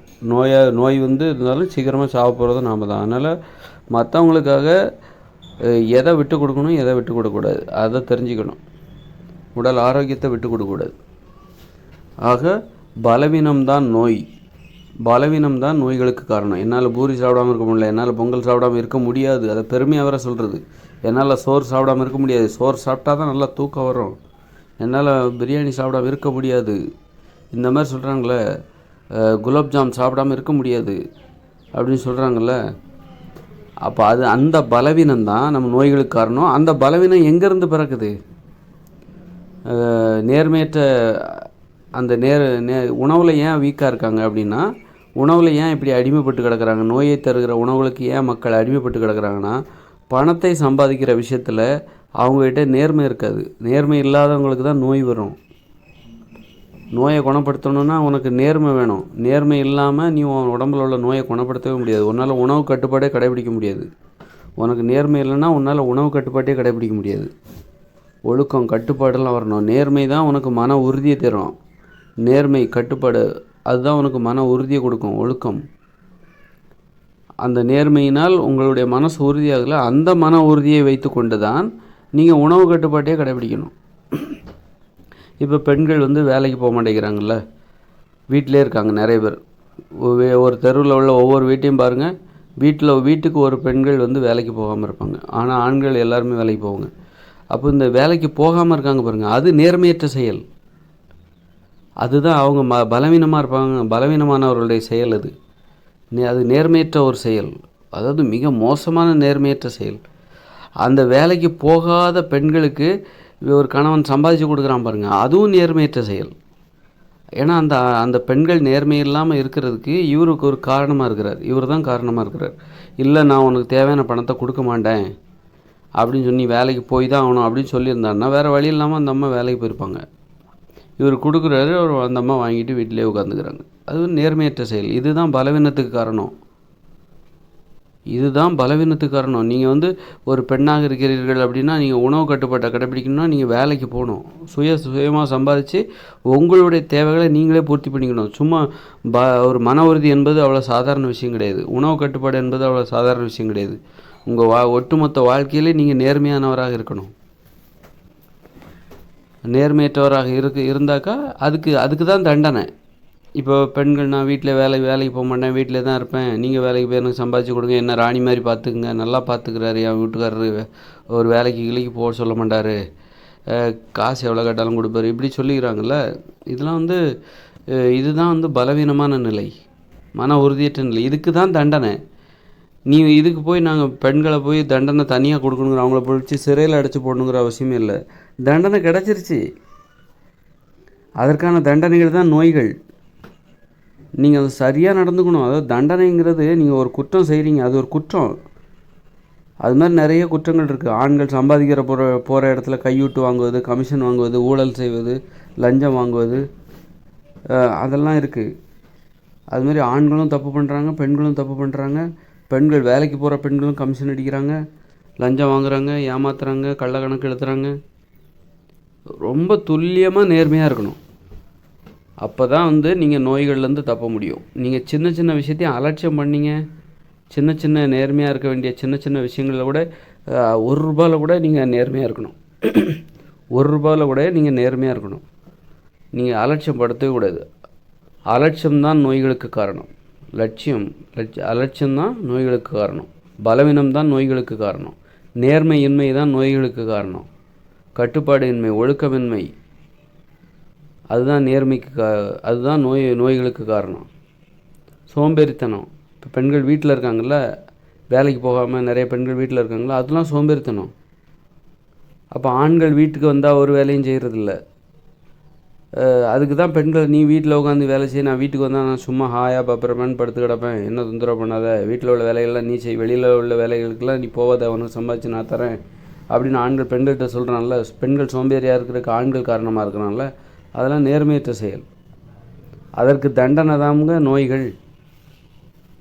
நோய் வந்து இருந்தாலும் சீக்கிரமாக சாக போகிறதும் நாம் தான். அதனால் மற்றவங்களுக்காக எதை விட்டு கொடுக்கணும், எதை விட்டு கொடுக்கக்கூடாது அதை தெரிஞ்சுக்கணும். உடல் ஆரோக்கியத்தை விட்டு கொடுக்கக்கூடாது. ஆக பலவீனம்தான் நோய்களுக்கு காரணம். என்னால் பூரி சாப்பிடாமல் இருக்க முடியல, என்னால் பொங்கல் சாப்பிடாமல் இருக்க முடியாது, அதை பெருமையாக வர சொல்கிறது. என்னால் சோறு சாப்பிடாமல் இருக்க முடியாது, சோறு சாப்பிட்டா தான் நல்லா தூக்கம் வரும், என்னால் பிரியாணி சாப்பிடாமல் இருக்க முடியாது, இந்த மாதிரி சொல்கிறாங்களே, குலாப்ஜாம் சாப்பிடாமல் இருக்க முடியாது அப்படின்னு சொல்கிறாங்கள. அப்போ அந்த பலவீனம்தான் நம்ம நோய்களுக்கு காரணம். அந்த பலவீனம் எங்கேருந்து பிறக்குது? நேர்மையற்ற அந்த உணவில் ஏன் வீக்காக இருக்காங்க அப்படின்னா, உணவில் ஏன் இப்படி அடிமைப்பட்டு கிடக்கிறாங்க? நோயை தருகிற உணவுகளுக்கு ஏன் மக்கள் அடிமைப்பட்டு கிடக்கிறாங்கன்னா, பணத்தை சம்பாதிக்கிற விஷயத்தில் அவங்ககிட்ட நேர்மை இருக்காது. நேர்மை இல்லாதவங்களுக்கு தான் நோய் வரும். நோயை குணப்படுத்தணுன்னா உனக்கு நேர்மை வேணும். நேர்மை இல்லாமல் நீ உன் உடம்புல உள்ள நோயை குணப்படுத்தவே முடியாது. உன்னால் உணவு கட்டுப்பாடே கடைபிடிக்க முடியாது. உனக்கு நேர்மை இல்லைன்னா உன்னால் உணவு கட்டுப்பாட்டே கடைபிடிக்க முடியாது. ஒழுக்கம் கட்டுப்பாடெல்லாம் வரணும். நேர்மை தான் உனக்கு மன உறுதியை தரும். நேர்மை கட்டுப்பாடு அதுதான் உனக்கு மன உறுதியை கொடுக்கும். ஒழுக்கம் அந்த நேர்மையினால் உங்களுடைய மனசு உறுதியாகல. அந்த மன உறுதியை வைத்து கொண்டு தான் நீங்கள் உணவு கட்டுப்பாட்டே கடைபிடிக்கணும். இப்போ பெண்கள் வந்து வேலைக்கு போக மாட்டேங்கிறாங்கல்ல, வீட்டிலே இருக்காங்க நிறைய பேர். ஒரு தெருவில் உள்ள ஒவ்வொரு வீட்டையும் பாருங்கள், வீட்டுக்கு ஒரு பெண்கள் வந்து வேலைக்கு போகாமல் இருப்பாங்க. ஆனால் ஆண்கள் எல்லாருமே வேலைக்கு போவாங்க. அப்போ இந்த வேலைக்கு போகாமல் இருக்காங்க பாருங்கள், அது நேர்மையற்ற செயல். அதுதான் அவங்க பலவீனமாக இருப்பாங்க, பலவீனமானவர்களுடைய செயல். அது நேர்மையற்ற ஒரு செயல், அதாவது மிக மோசமான நேர்மையற்ற செயல். அந்த வேலைக்கு போகாத பெண்களுக்கு ஒரு கணவன் சம்பாதிச்சு கொடுக்குறான் பாருங்கள், அதுவும் நேர்மையற்ற செயல். ஏன்னா அந்த பெண்கள் நேர்மை இல்லாமல் இருக்கிறதுக்கு இவருக்கு ஒரு காரணமாக இருக்கிறார். இவர் தான் காரணமாக இருக்கிறார். இல்லை நான் உனக்கு தேவையான பணத்தை கொடுக்க மாட்டேன் அப்படின்னு சொல்லி வேலைக்கு போய் தான் ஆகணும் அப்படின்னு சொல்லியிருந்தாருன்னா வேறு வழி இல்லாமல் அந்த அம்மா வேலைக்கு போயிருப்பாங்க. இவர் கொடுக்குறாரு, அந்த அம்மா வாங்கிட்டு வீட்டிலே உட்காந்துக்கிறாங்க. அது நேர்மையற்ற செயல். இதுதான் பலவீனத்துக்கு காரணம். இதுதான் பலவீனத்துக்கு காரணம். நீங்கள் வந்து ஒரு பெண்ணாக இருக்கிறீர்கள் அப்படின்னா, நீங்கள் உணவு கட்டுப்பாட்டை கடைப்பிடிக்கணும்னா நீங்கள் வேலைக்கு போகணும். சுயமாக சம்பாதிச்சு உங்களுடைய தேவைகளை நீங்களே பூர்த்தி பண்ணிக்கணும். சும்மா ஒரு மன உறுதி என்பது அவ்வளோ சாதாரண விஷயம் கிடையாது. உணவு கட்டுப்பாடு என்பது அவ்வளோ சாதாரண விஷயம் கிடையாது. உங்கள் ஒட்டுமொத்த வாழ்க்கையிலே நீங்கள் நேர்மையானவராக இருக்கணும். நேர்மையற்றவராக இருந்தாக்கா அதுக்கு தான் தண்டனை. இப்போ பெண்கள், நான் வேலைக்கு போக மாட்டேன், வீட்டிலே தான் இருப்பேன், நீங்கள் வேலைக்கு போய் எனக்கு சம்பாதிச்சு கொடுங்க, என்ன ராணி மாதிரி பார்த்துக்குங்க, நல்லா பார்த்துக்கிறாரு என் வீட்டுக்காரரு, ஒரு வேலைக்கு போக சொல்ல மாட்டார், காசு எவ்வளோ கேட்டாலும் கொடுப்பாரு, இப்படி சொல்லிக்கிறாங்கல்ல. இதெல்லாம் வந்து இதுதான் வந்து பலவீனமான நிலை, மன உறுதியற்ற நிலை. இதுக்கு தான் தண்டனை. இதுக்கு போய் நாங்கள் பெண்களை போய் தண்டனை தனியாக கொடுக்கணுங்கிற, அவங்கள பிடிச்சி சிறையில் அடைச்சி போடணுங்கிற அவசியமே இல்லை. தண்டனை கிடச்சிருச்சு. அதற்கான தண்டனைகள் தான் நோய்கள். நீங்கள் அது சரியாக நடந்துக்கணும். அதாவது தண்டனைங்கிறது, நீங்கள் ஒரு குற்றம் செய்கிறீங்க, அது ஒரு குற்றம். அது மாதிரி நிறைய குற்றங்கள் இருக்குது. ஆண்கள் சம்பாதிக்கிற போகிற இடத்துல கையூட்டு வாங்குவது, கமிஷன் வாங்குவது, ஊழல் செய்வது, லஞ்சம் வாங்குவது, அதெல்லாம் இருக்குது. அதுமாதிரி ஆண்களும் தப்பு பண்ணுறாங்க, பெண்களும் தப்பு பண்ணுறாங்க. பெண்கள் வேலைக்கு போகிற பெண்களும் கமிஷன் அடிக்கிறாங்க, லஞ்சம் வாங்குகிறாங்க, ஏமாத்துறாங்க, கள்ள கணக்கு எழுத்துறாங்க. ரொம்ப துல்லியமாக நேர்மையாக இருக்கணும். அப்போ தான் வந்து நீங்கள் நோய்கள்லேருந்து தப்ப முடியும். நீங்கள் சின்ன சின்ன விஷயத்தையும் அலட்சியம் பண்ணிங்க, சின்ன நேர்மையாக இருக்க வேண்டிய சின்ன விஷயங்களில் கூட ₹1 கூட நீங்கள் நேர்மையாக இருக்கணும். ₹1 கூட நீங்கள் நேர்மையாக இருக்கணும். நீங்கள் அலட்சியம் படுத்தவே கூடாது. அலட்சியம்தான் நோய்களுக்கு காரணம். அலட்சியம்தான் நோய்களுக்கு காரணம். பலவீனம்தான் நோய்களுக்கு காரணம். நேர்மையின்மை தான் நோய்களுக்கு காரணம். கட்டுப்பாடின்மை, ஒழுக்கமின்மை, அதுதான் அதுதான் நோய்களுக்கு காரணம். சோம்பேறித்தனம். இப்போ பெண்கள் வீட்டில் இருக்காங்கள்ல, வேலைக்கு போகாமல் நிறைய பெண்கள் வீட்டில் இருக்காங்களா, அதெல்லாம் சோம்பேறித்தனம். அப்போ ஆண்கள் வீட்டுக்கு வந்தால் ஒரு வேலையும் செய்கிறதில்ல. அதுக்கு தான் பெண்கள், நீ வீட்டில் உட்காந்து வேலை செய்ய, நான் வீட்டுக்கு வந்தால் நான் சும்மா ஹாயாக பப்பரமேன்னு படுத்து கிடப்பேன், என்ன தொந்தரவு பண்ணாத, வீட்டில் உள்ள வேலைகள்லாம் நீ செய், வெளியில் உள்ள வேலைகளுக்கெல்லாம் நீ போகாத, அவனுக்கு சம்பாதிச்சு நான் தரேன் அப்படின்னு ஆண்கள் பெண்கள்கிட்ட சொல்கிறான்ல. பெண்கள் சோம்பேறியாக இருக்கிறதுக்கு ஆண்கள் காரணமாக இருக்கிறான்ல, அதெல்லாம் நேர்மையற்ற செயல். அதற்கு தண்டனை தாங்க நோய்கள்.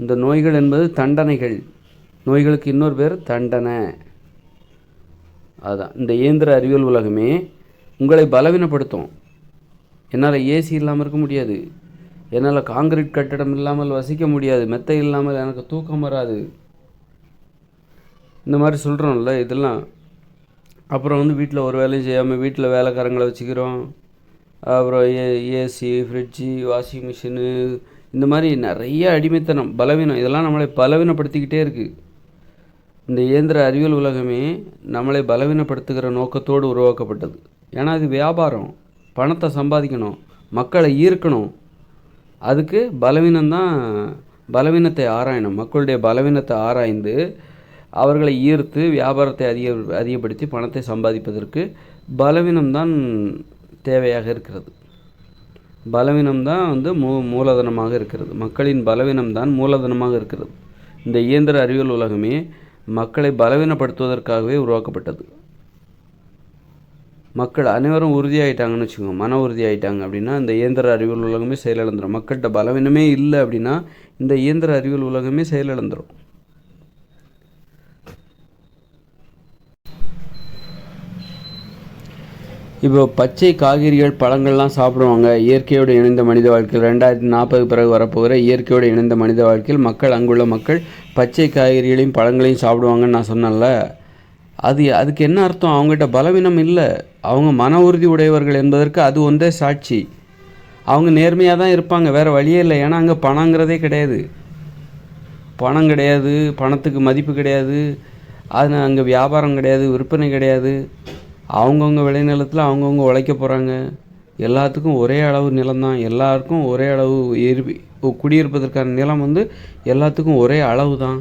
இந்த நோய்கள் என்பது தண்டனைகள். நோய்களுக்கு இன்னொரு பேர் தண்டனை. அதுதான் இந்த இயந்திர அறிவியல் உலகமே உங்களை பலவீனப்படுத்தும். என்னால் ஏசி இல்லாமல் இருக்க முடியாது, என்னால் காங்கிரீட் கட்டடம் இல்லாமல் வசிக்க முடியாது, மெத்தை இல்லாமல் எனக்கு தூக்கம் வராது, இந்த மாதிரி சொல்கிறோம்ல. இதெல்லாம் அப்புறம் வந்து வீட்டில் ஒரு வேலையும் செய்யாமல் வீட்டில் வேலைக்காரங்களை வச்சுக்கிறோம். அப்புறம் ஏசி, ஃப்ரிட்ஜு, வாஷிங் மிஷினு, இந்த மாதிரி நிறைய அடிமைத்தனம், பலவீனம், இதெல்லாம் நம்மளை பலவீனப்படுத்திக்கிட்டே இருக்குது. இந்த இயந்திர அறிவியல் உலகமே நம்மளை பலவீனப்படுத்துகிற நோக்கத்தோடு உருவாக்கப்பட்டது. ஏன்னா அது வியாபாரம், பணத்தை சம்பாதிக்கணும், மக்களை ஈர்க்கணும். அதுக்கு பலவீனத்தை ஆராயணும். மக்களுடைய பலவீனத்தை ஆராய்ந்து அவர்களை ஈர்த்து வியாபாரத்தை அதிகப்படுத்தி பணத்தை சம்பாதிப்பதற்கு பலவீனம்தான் தேவையாக இருக்கிறது. பலவீனம்தான் வந்து மூலதனமாக இருக்கிறது. மக்களின் பலவீனம்தான் மூலதனமாக இருக்கிறது. இந்த இயந்திர அறிவியல் உலகமே மக்களை பலவீனப்படுத்துவதற்காகவே உருவாக்கப்பட்டது. மக்கள் அனைவரும் உறுதியாகிட்டாங்கன்னு வச்சுக்கோங்க, மன உறுதியாகிட்டாங்க அப்படின்னா இந்த இயந்திர அறிவியல் உலகமே செயலிழந்துடும். மக்கள்கிட்ட பலவீனமே இல்லை அப்படின்னா இந்த இயந்திர அறிவியல் உலகமே செயலிழந்துடும். இப்போ பச்சை காய்கறிகள், பழங்கள்லாம் சாப்பிடுவாங்க. இயற்கையோடு இணைந்த மனித வாழ்க்கையில் 2040 பிறகு வரப்போகிற இயற்கையோடு இணைந்த மனித வாழ்க்கையில் அங்குள்ள மக்கள் பச்சை காய்கறிகளையும் பழங்களையும் சாப்பிடுவாங்கன்னு நான் சொன்னேன்ல. அதுக்கு என்ன அர்த்தம்? அவங்ககிட்ட பலவீனம் இல்லை, அவங்க மன உறுதி உடையவர்கள் என்பதற்கு அது ஒன்றே சாட்சி. அவங்க நேர்மையாக தான் இருப்பாங்க, வேறு வழியே இல்லை. ஏன்னா அங்கே பணங்கிறதே கிடையாது, பணம் கிடையாது, பணத்துக்கு மதிப்பு கிடையாது, அது அங்கே வியாபாரம் கிடையாது, விற்பனை கிடையாது. அவங்கவுங்க விளைநிலத்தில் அவங்கவுங்க உழைக்க போகிறாங்க. எல்லாத்துக்கும் ஒரே அளவு நிலம்தான், எல்லாருக்கும் ஒரே அளவு குடியிருப்பதற்கான நிலம் வந்து எல்லாத்துக்கும் ஒரே அளவு தான்,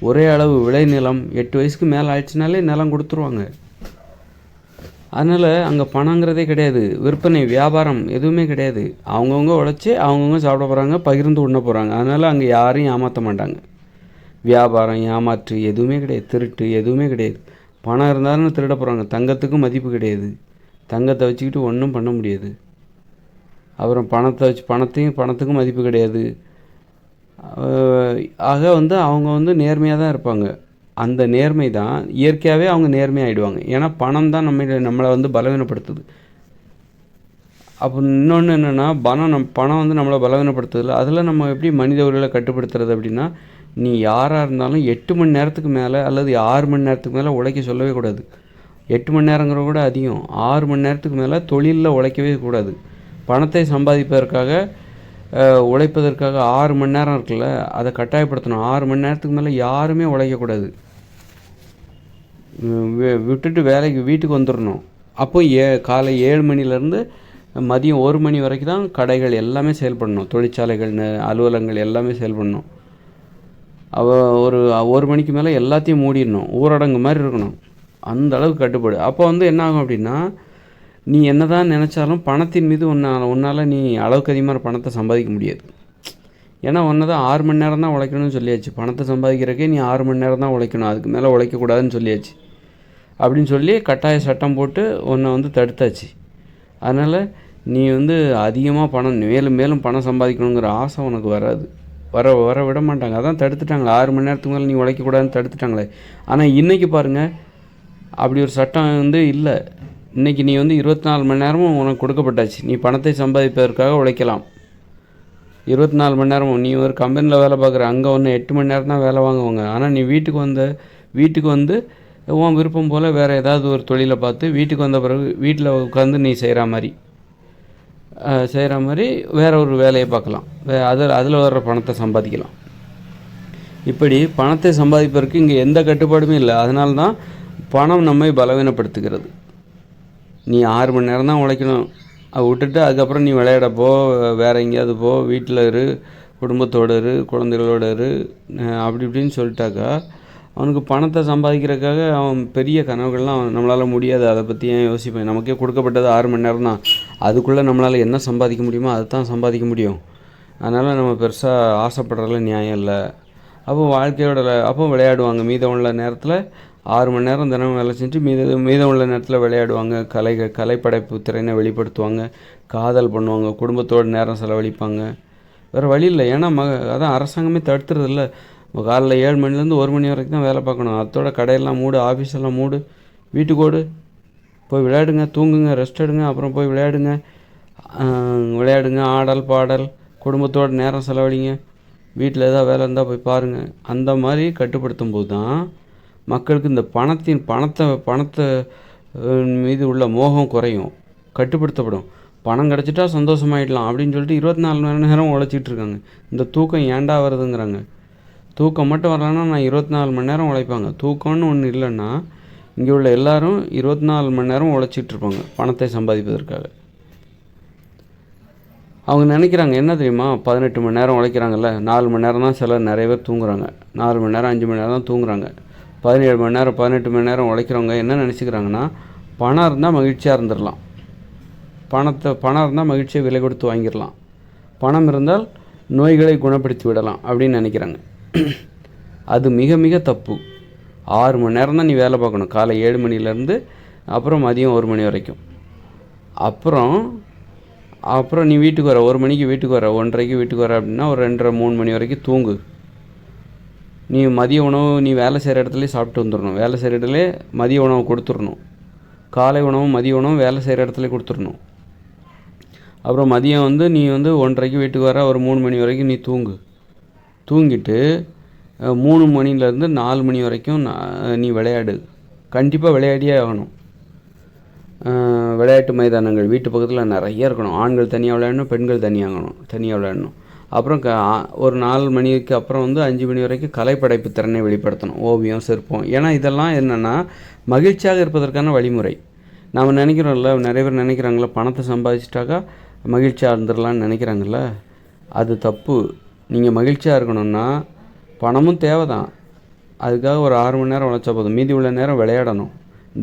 ஒரே அளவு விளைநிலம். 8 வயசுக்கு மேலே ஆயிடுச்சுனாலே நிலம் கொடுத்துருவாங்க. அதனால் அங்கே பணங்கிறதே கிடையாது, விற்பனை வியாபாரம் எதுவுமே கிடையாது. அவங்கவுங்க உழைச்சி அவங்கவுங்க சாப்பிட போகிறாங்க, பகிர்ந்து உண்ண போகிறாங்க. அதனால் அங்கே யாரையும் ஏமாற்ற மாட்டாங்க. வியாபாரம், ஏமாற்று எதுவுமே கிடையாது, திருட்டு எதுவுமே கிடையாது. பணம் இருந்தாலும் திருட போகிறாங்க. தங்கத்துக்கும் மதிப்பு கிடையாது, தங்கத்தை வச்சுக்கிட்டு ஒன்றும் பண்ண முடியாது. அப்புறம் பணத்துக்கும் மதிப்பு கிடையாது. ஆக வந்து அவங்க வந்து நேர்மையாக தான் இருப்பாங்க. அந்த நேர்மை தான் இயற்கையாகவே அவங்க நேர்மையாகிடுவாங்க. ஏன்னா பணம் தான் நம்மளை வந்து பலவீனப்படுத்துது. அப்போ இன்னொன்று என்னென்னா பணம் வந்து நம்மளை பலவீனப்படுத்துதில்ல. அதில் நம்ம எப்படி மனித உரிமைகளை கட்டுப்படுத்துறது அப்படின்னா, நீ யாராக இருந்தாலும் 8 மணி நேரத்துக்கு மேலே அல்லது 6 மணி நேரத்துக்கு மேலே உழைக்க சொல்லவே கூடாது. 8 மணி நேரங்கிற கூட அதிகம். 6 மணி நேரத்துக்கு மேலே தொழிலில் உழைக்கவே கூடாது. பணத்தை சம்பாதிப்பதற்காக உழைப்பதற்காக 6 மணி நேரம் இருக்குல்ல, அதை கட்டாயப்படுத்தணும். 6 மணி நேரத்துக்கு மேலே யாருமே உழைக்கக்கூடாது. விட்டுட்டு வேலைக்கு வீட்டுக்கு வந்துடணும். அப்போ காலை 7 மணிலேருந்து மதியம் 1 மணி வரைக்கும் தான் கடைகள் எல்லாமே செயல்படணும். தொழிற்சாலைகள், அலுவலகங்கள் எல்லாமே செயல்படணும். ஒரு மணிக்கு மேலே எல்லாத்தையும் மூடிடணும். ஊரடங்கு மாதிரி இருக்கணும். அந்த அளவுக்கு கட்டுப்பாடு. அப்போ வந்து என்ன ஆகும் அப்படின்னா, நீ என்ன தான் நினச்சாலும் பணத்தின் மீது உன்னால் நீ அளவுக்கு அதிகமாக பணத்தை சம்பாதிக்க முடியாது. ஏன்னா தான் 6 மணி நேரம் தான் உழைக்கணும்னு சொல்லியாச்சு. பணத்தை சம்பாதிக்கிறக்கே நீ 6 மணி நேரம் தான் உழைக்கணும், அதுக்கு மேலே உழைக்கக்கூடாதுன்னு சொல்லியாச்சு. அப்படின்னு சொல்லி கட்டாய சட்டம் போட்டு உன்னை வந்து தடுத்தாச்சு. அதனால் நீ வந்து அதிகமாக பணம் மேலும் மேலும் பணம் சம்பாதிக்கணுங்கிற ஆசை உனக்கு வராது. வர விட மாட்டாங்க. அதான் தடுத்துட்டாங்களே. 6 மணி நேரத்துக்கு மேலே நீ உழைக்கக்கூடாதுன்னு தடுத்துட்டாங்களே. ஆனால் இன்றைக்கி பாருங்கள், அப்படி ஒரு சட்டம் வந்து இல்லை. இன்றைக்கி நீ வந்து 24 மணி நேரமும் உனக்கு கொடுக்கப்பட்டாச்சு. நீ பணத்தை சம்பாதிப்பதற்காக உழைக்கலாம். 24 மணி நேரமும் நீ ஒரு கம்பெனியில் வேலை பார்க்குற, அங்கே ஒன்று 8 மணி நேரம் தான் வேலை வாங்குவாங்க. ஆனால் நீ வீட்டுக்கு வந்து உன் விருப்பம் போல் வேறு ஏதாவது ஒரு தொழிலை பார்த்து வீட்டுக்கு வந்த பிறகு வீட்டில் உட்காந்து நீ செய்கிற மாதிரி வேறு ஒரு வேலையை பார்க்கலாம். அதில் வர்ற பணத்தை சம்பாதிக்கலாம். இப்படி பணத்தை சம்பாதிப்பதற்கு இங்கே எந்த கட்டுப்பாடுமே இல்லை. அதனால தான் பணம் நம்மை பலவீனப்படுத்துகிறது. நீ 6 மணி நேரம் தான் உழைக்கணும், அதை விட்டுட்டு அதுக்கப்புறம் நீ விளையாட போ, வேறு எங்கேயாவது போ, வீட்டில் இரு, குடும்பத்தோடு இரு, குழந்தைகளோடு இரு, அப்படி இப்படின்னு சொல்லிட்டாக்கா அவனுக்கு பணத்தை சம்பாதிக்கிறதுக்காக அவன் பெரிய கனவுகள்லாம் நம்மளால் முடியாது. அதை பற்றி ஏன் யோசிப்பேன்? நமக்கே கொடுக்கப்பட்டது 6 மணி நேரம் தான். அதுக்குள்ளே நம்மளால் என்ன சம்பாதிக்க முடியுமோ அதை தான் சம்பாதிக்க முடியும். அதனால் நம்ம பெருசாக ஆசைப்படுறதுல நியாயம் இல்லை. அப்போ விளையாடுவாங்க. மீதம் உள்ள நேரத்தில் 6 மணி நேரம் தினமும் வேலை செஞ்சு மீதம் உள்ள நேரத்தில் விளையாடுவாங்க. கலைப்படைப்பு திறனை வெளிப்படுத்துவாங்க, காதல் பண்ணுவாங்க, குடும்பத்தோடு நேரம் செலவழிப்பாங்க. வேறு வழி இல்லை. ஏன்னா அதான் அரசாங்கமே தடுத்துறது இல்லை. காலைல 7 மணிலேருந்து 1 மணி வரைக்கும் தான் வேலை பார்க்கணும். அதோட கடையெல்லாம் மூடு, ஆஃபீஸெல்லாம் மூடு, வீட்டுக்கோடு போய் விளையாடுங்க, தூங்குங்க, ரெஸ்ட் எடுங்க, அப்புறம் போய் விளையாடுங்க, ஆடல் பாடல், குடும்பத்தோடு நேரம் செலவழிங்க, வீட்டில் ஏதாவது வேலை இருந்தால் போய் பாருங்கள். அந்த மாதிரி கட்டுப்படுத்தும் போது தான் மக்களுக்கு இந்த பணத்தை மீது உள்ள மோகம் குறையும், கட்டுப்படுத்தப்படும். பணம் கிடச்சிட்டா சந்தோஷமாயிடலாம் அப்படின்னு சொல்லிட்டு 24 மணி நேரம் உழைச்சிட்டு இருக்காங்க. இந்த தூக்கம் ஏண்டா வருதுங்கிறாங்க. தூக்கம் மட்டும் வரலன்னா நான் 24 மணி நேரம் உழைப்பாங்க. தூக்கம்னு ஒன்று இல்லைன்னா இங்கே உள்ள எல்லோரும் 24 மணி நேரம் உழைச்சிட்ருப்பாங்க பணத்தை சம்பாதிப்பதற்காக. அவங்க நினைக்கிறாங்க என்ன தெரியுமா, 18 மணி நேரம் உழைக்கிறாங்கல்ல, 4 மணி நேரம் தான் சிலர் நிறைய பேர் தூங்குறாங்க. 4 மணி நேரம் 5 மணி நேரம் தான் தூங்குறாங்க. 17 மணி நேரம் 18 மணி நேரம் உழைக்கிறவங்க என்ன நினச்சிக்கிறாங்கன்னா, பணம் இருந்தால் மகிழ்ச்சியாக இருந்துடலாம், பணம் இருந்தால் மகிழ்ச்சியை விலை கொடுத்து வாங்கிடலாம், பணம் இருந்தால் நோய்களை குணப்படுத்தி விடலாம் அப்படின்னு நினைக்கிறாங்க. அது மிக மிக தப்பு. 6 மணி நேரம் தான் நீ வேலை பார்க்கணும், காலை 7 மணிலேருந்து அப்புறம் மதியம் 1 மணி வரைக்கும். அப்புறம் நீ வீட்டுக்கு வர 1 மணிக்கு வீட்டுக்கு வர, 1:30க்கு வீட்டுக்கு வர அப்படின்னா ஒரு 2:30 3 மணி வரைக்கும் தூங்கு. நீ மதிய உணவு நீ வேலை செய்கிற இடத்துலேயே சாப்பிட்டு வந்துடணும். வேலை செய்கிற இடத்துல மதிய உணவு கொடுத்துடணும். காலை உணவும் மதிய உணவும் வேலை செய்கிற இடத்துல கொடுத்துடணும். அப்புறம் மதியம் நீ 1:30க்கு வீட்டுக்கு வர, ஒரு 3 மணி வரைக்கும் நீ தூங்கிட்டு 3 மணிலேருந்து 4 மணி வரைக்கும் நீ விளையாடு. கண்டிப்பாக விளையாடியே ஆகணும். விளையாட்டு மைதானங்கள் வீட்டு பக்கத்தில் நிறைய இருக்கணும். ஆண்கள் தனியாக விளையாடணும், பெண்கள் தனியாக விளையாடணும். அப்புறம் ஒரு 4 மணிக்கு அப்புறம் 5 மணி வரைக்கும் கலைப்படைப்பு திறனை வெளிப்படுத்தணும், ஓவியம், சிற்பம். ஏன்னா இதெல்லாம் என்னென்னா மகிழ்ச்சியாக இருப்பதற்கான வழிமுறை. நாம் நினைக்கிறோம்ல, நிறைய பேர் நினைக்கிறாங்கள பணத்தை சம்பாதிச்சிட்டாக்கா மகிழ்ச்சியாக இருந்துடலான்னு நினைக்கிறாங்கல்ல, அது தப்பு. நீங்கள் மகிழ்ச்சியாக இருக்கணும்னா பணமும் தேவை தான். அதுக்காக ஒரு 6 மணி நேரம் உழைச்சா போதும், மீதி உள்ள நேரம் விளையாடணும்.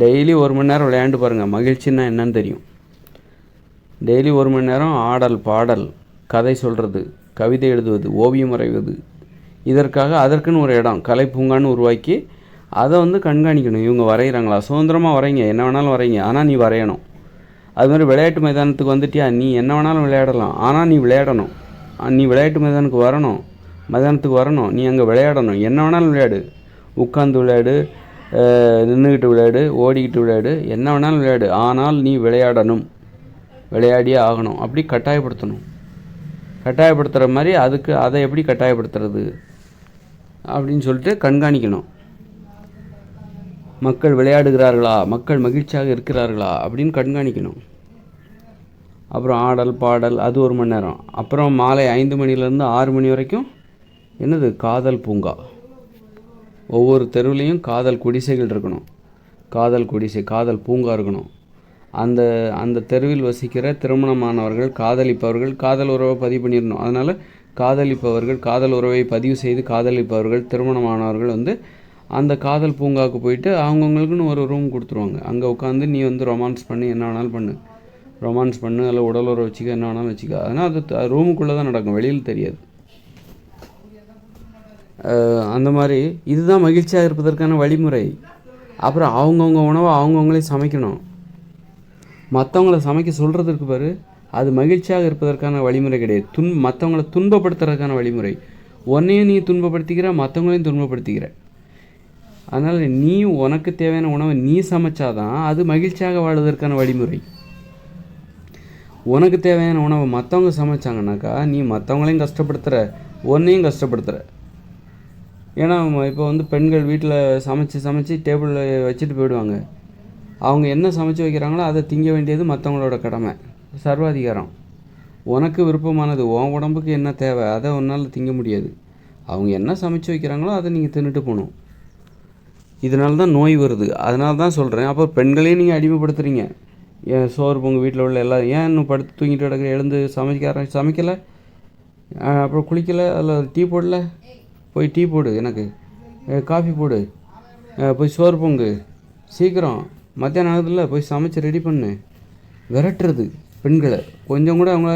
டெய்லி 1 மணி நேரம் விளையாண்டு பாருங்கள், மகிழ்ச்சின்னா என்னன்னு தெரியும். டெய்லி 1 மணி நேரம் ஆடல் பாடல், கதை சொல்கிறது, கவிதை எழுதுவது, ஓவியம் வரைவது, அதற்குன்னு ஒரு இடம் கலை பூங்கான்னு உருவாக்கி அதை கண்காணிக்கணும். இவங்க வரைகிறாங்களா, சுதந்திரமாக வரைங்க, என்ன வேணாலும் வரைங்க, ஆனால் நீ வரையணும். அது மாதிரி விளையாட்டு மைதானத்துக்கு வந்துட்டியா, நீ என்ன வேணாலும் விளையாடலாம், ஆனால் நீ விளையாடணும். நீ விளையாட்டு மைதானத்துக்கு வரணும், மதியானத்துக்கு வரணும், நீ அங்கே விளையாடணும், என்ன வேணாலும் விளையாடு, உட்காந்து விளையாடு, நின்றுக்கிட்டு விளையாடு, ஓடிக்கிட்டு விளையாடு, என்ன வேணாலும் விளையாடு, ஆனால் நீ விளையாடணும், விளையாடியே ஆகணும். அப்படி கட்டாயப்படுத்தணும். கட்டாயப்படுத்துகிற மாதிரி அதை எப்படி கட்டாயப்படுத்துறது அப்படின்னு சொல்லிட்டு கண்காணிக்கணும். மக்கள் விளையாடுகிறார்களா, மக்கள் மகிழ்ச்சியாக இருக்கிறார்களா அப்படின்னு கண்காணிக்கணும். அப்புறம் ஆடல் பாடல் அது 1 மணி நேரம். அப்புறம் மாலை 5 மணிலேருந்து 6 மணி வரைக்கும் என்னது, காதல் பூங்கா. ஒவ்வொரு தெருவுலேயும் காதல் குடிசைகள் இருக்கணும், காதல் குடிசை, காதல் பூங்கா இருக்கணும். அந்த அந்த தெருவில் வசிக்கிற திருமணமானவர்கள், காதலிப்பவர்கள் காதல் உறவை பதிவு பண்ணிடணும். அதனால் காதலிப்பவர்கள், காதல் உறவை பதிவு செய்து காதலிப்பவர்கள், திருமணமானவர்கள் அந்த காதல் பூங்காவுக்கு போயிட்டு அவங்கவுங்களுக்குன்னு ஒரு ரூம் கொடுத்துருவாங்க. அங்கே உட்காந்து நீ ரொமான்ஸ் பண்ணி என்ன வேணாலும் பண்ணு, ரொமான்ஸ் பண்ணு, அதில் உடல் உறவு வச்சுக்க, என்ன வேணாலும் வச்சுக்க. அதனால் அது ரூமுக்குள்ளே தான் நடக்கும், வெளியில் தெரியாது. அந்த மாதிரி இதுதான் மகிழ்ச்சியாக இருப்பதற்கான வழிமுறை. அப்புறம் அவங்கவுங்க உணவை அவங்கவுங்களே சமைக்கணும். மற்றவங்கள சமைக்க சொல்கிறதுக்கு பாரு, அது மகிழ்ச்சியாக இருப்பதற்கான வழிமுறை கிடையாது. மற்றவங்கள துன்பப்படுத்துறதுக்கான வழிமுறை. உன்னையும் நீ துன்பப்படுத்திக்கிற, மற்றவங்களையும் துன்பப்படுத்திக்கிற. அதனால் நீ உனக்கு தேவையான உணவை நீ சமைச்சாதான் அது மகிழ்ச்சியாக வாழ்வதற்கான வழிமுறை. உனக்கு தேவையான உணவை மற்றவங்க சமைச்சாங்கனாக்கா நீ மற்றவங்களையும் கஷ்டப்படுத்துகிற, உன்னையும் கஷ்டப்படுத்துகிற. ஏன்னா இப்போ பெண்கள் வீட்டில் சமைச்சு டேபிளில் வச்சுட்டு போயிடுவாங்க. அவங்க என்ன சமைச்சு வைக்கிறாங்களோ அதை திங்க வேண்டியது மற்றவங்களோட கடமை, சர்வாதிகாரம். உனக்கு விருப்பமானது, உன் உடம்புக்கு என்ன தேவை அதை உன்னால் திங்க முடியாது. அவங்க என்ன சமைச்சு வைக்கிறாங்களோ அதை நீங்கள் தின்னுட்டு போகணும். இதனால தான் நோய் வருது. அதனால தான் சொல்கிறேன். அப்போ பெண்களையும் நீங்கள் அடிமைப்படுத்துகிறீங்க. ஏன் சோறு உங்கள் வீட்டில் உள்ள எல்லாம் ஏன் இன்னும் படுத்து தூங்கிட்டு கிடக்குற, எழுந்து சமைக்கலை, அப்புறம் குளிக்கலை, அதில் டீ போடல, போய் டீ போடு, எனக்கு காஃபி போடு, போய் சோறு பொங்கு, சீக்கிரம் மத்தியானம் ஆகுதுல்ல போய் சமைச்சு ரெடி பண்ணு. விரட்டுறது பெண்களை. கொஞ்சம் கூட அவங்கள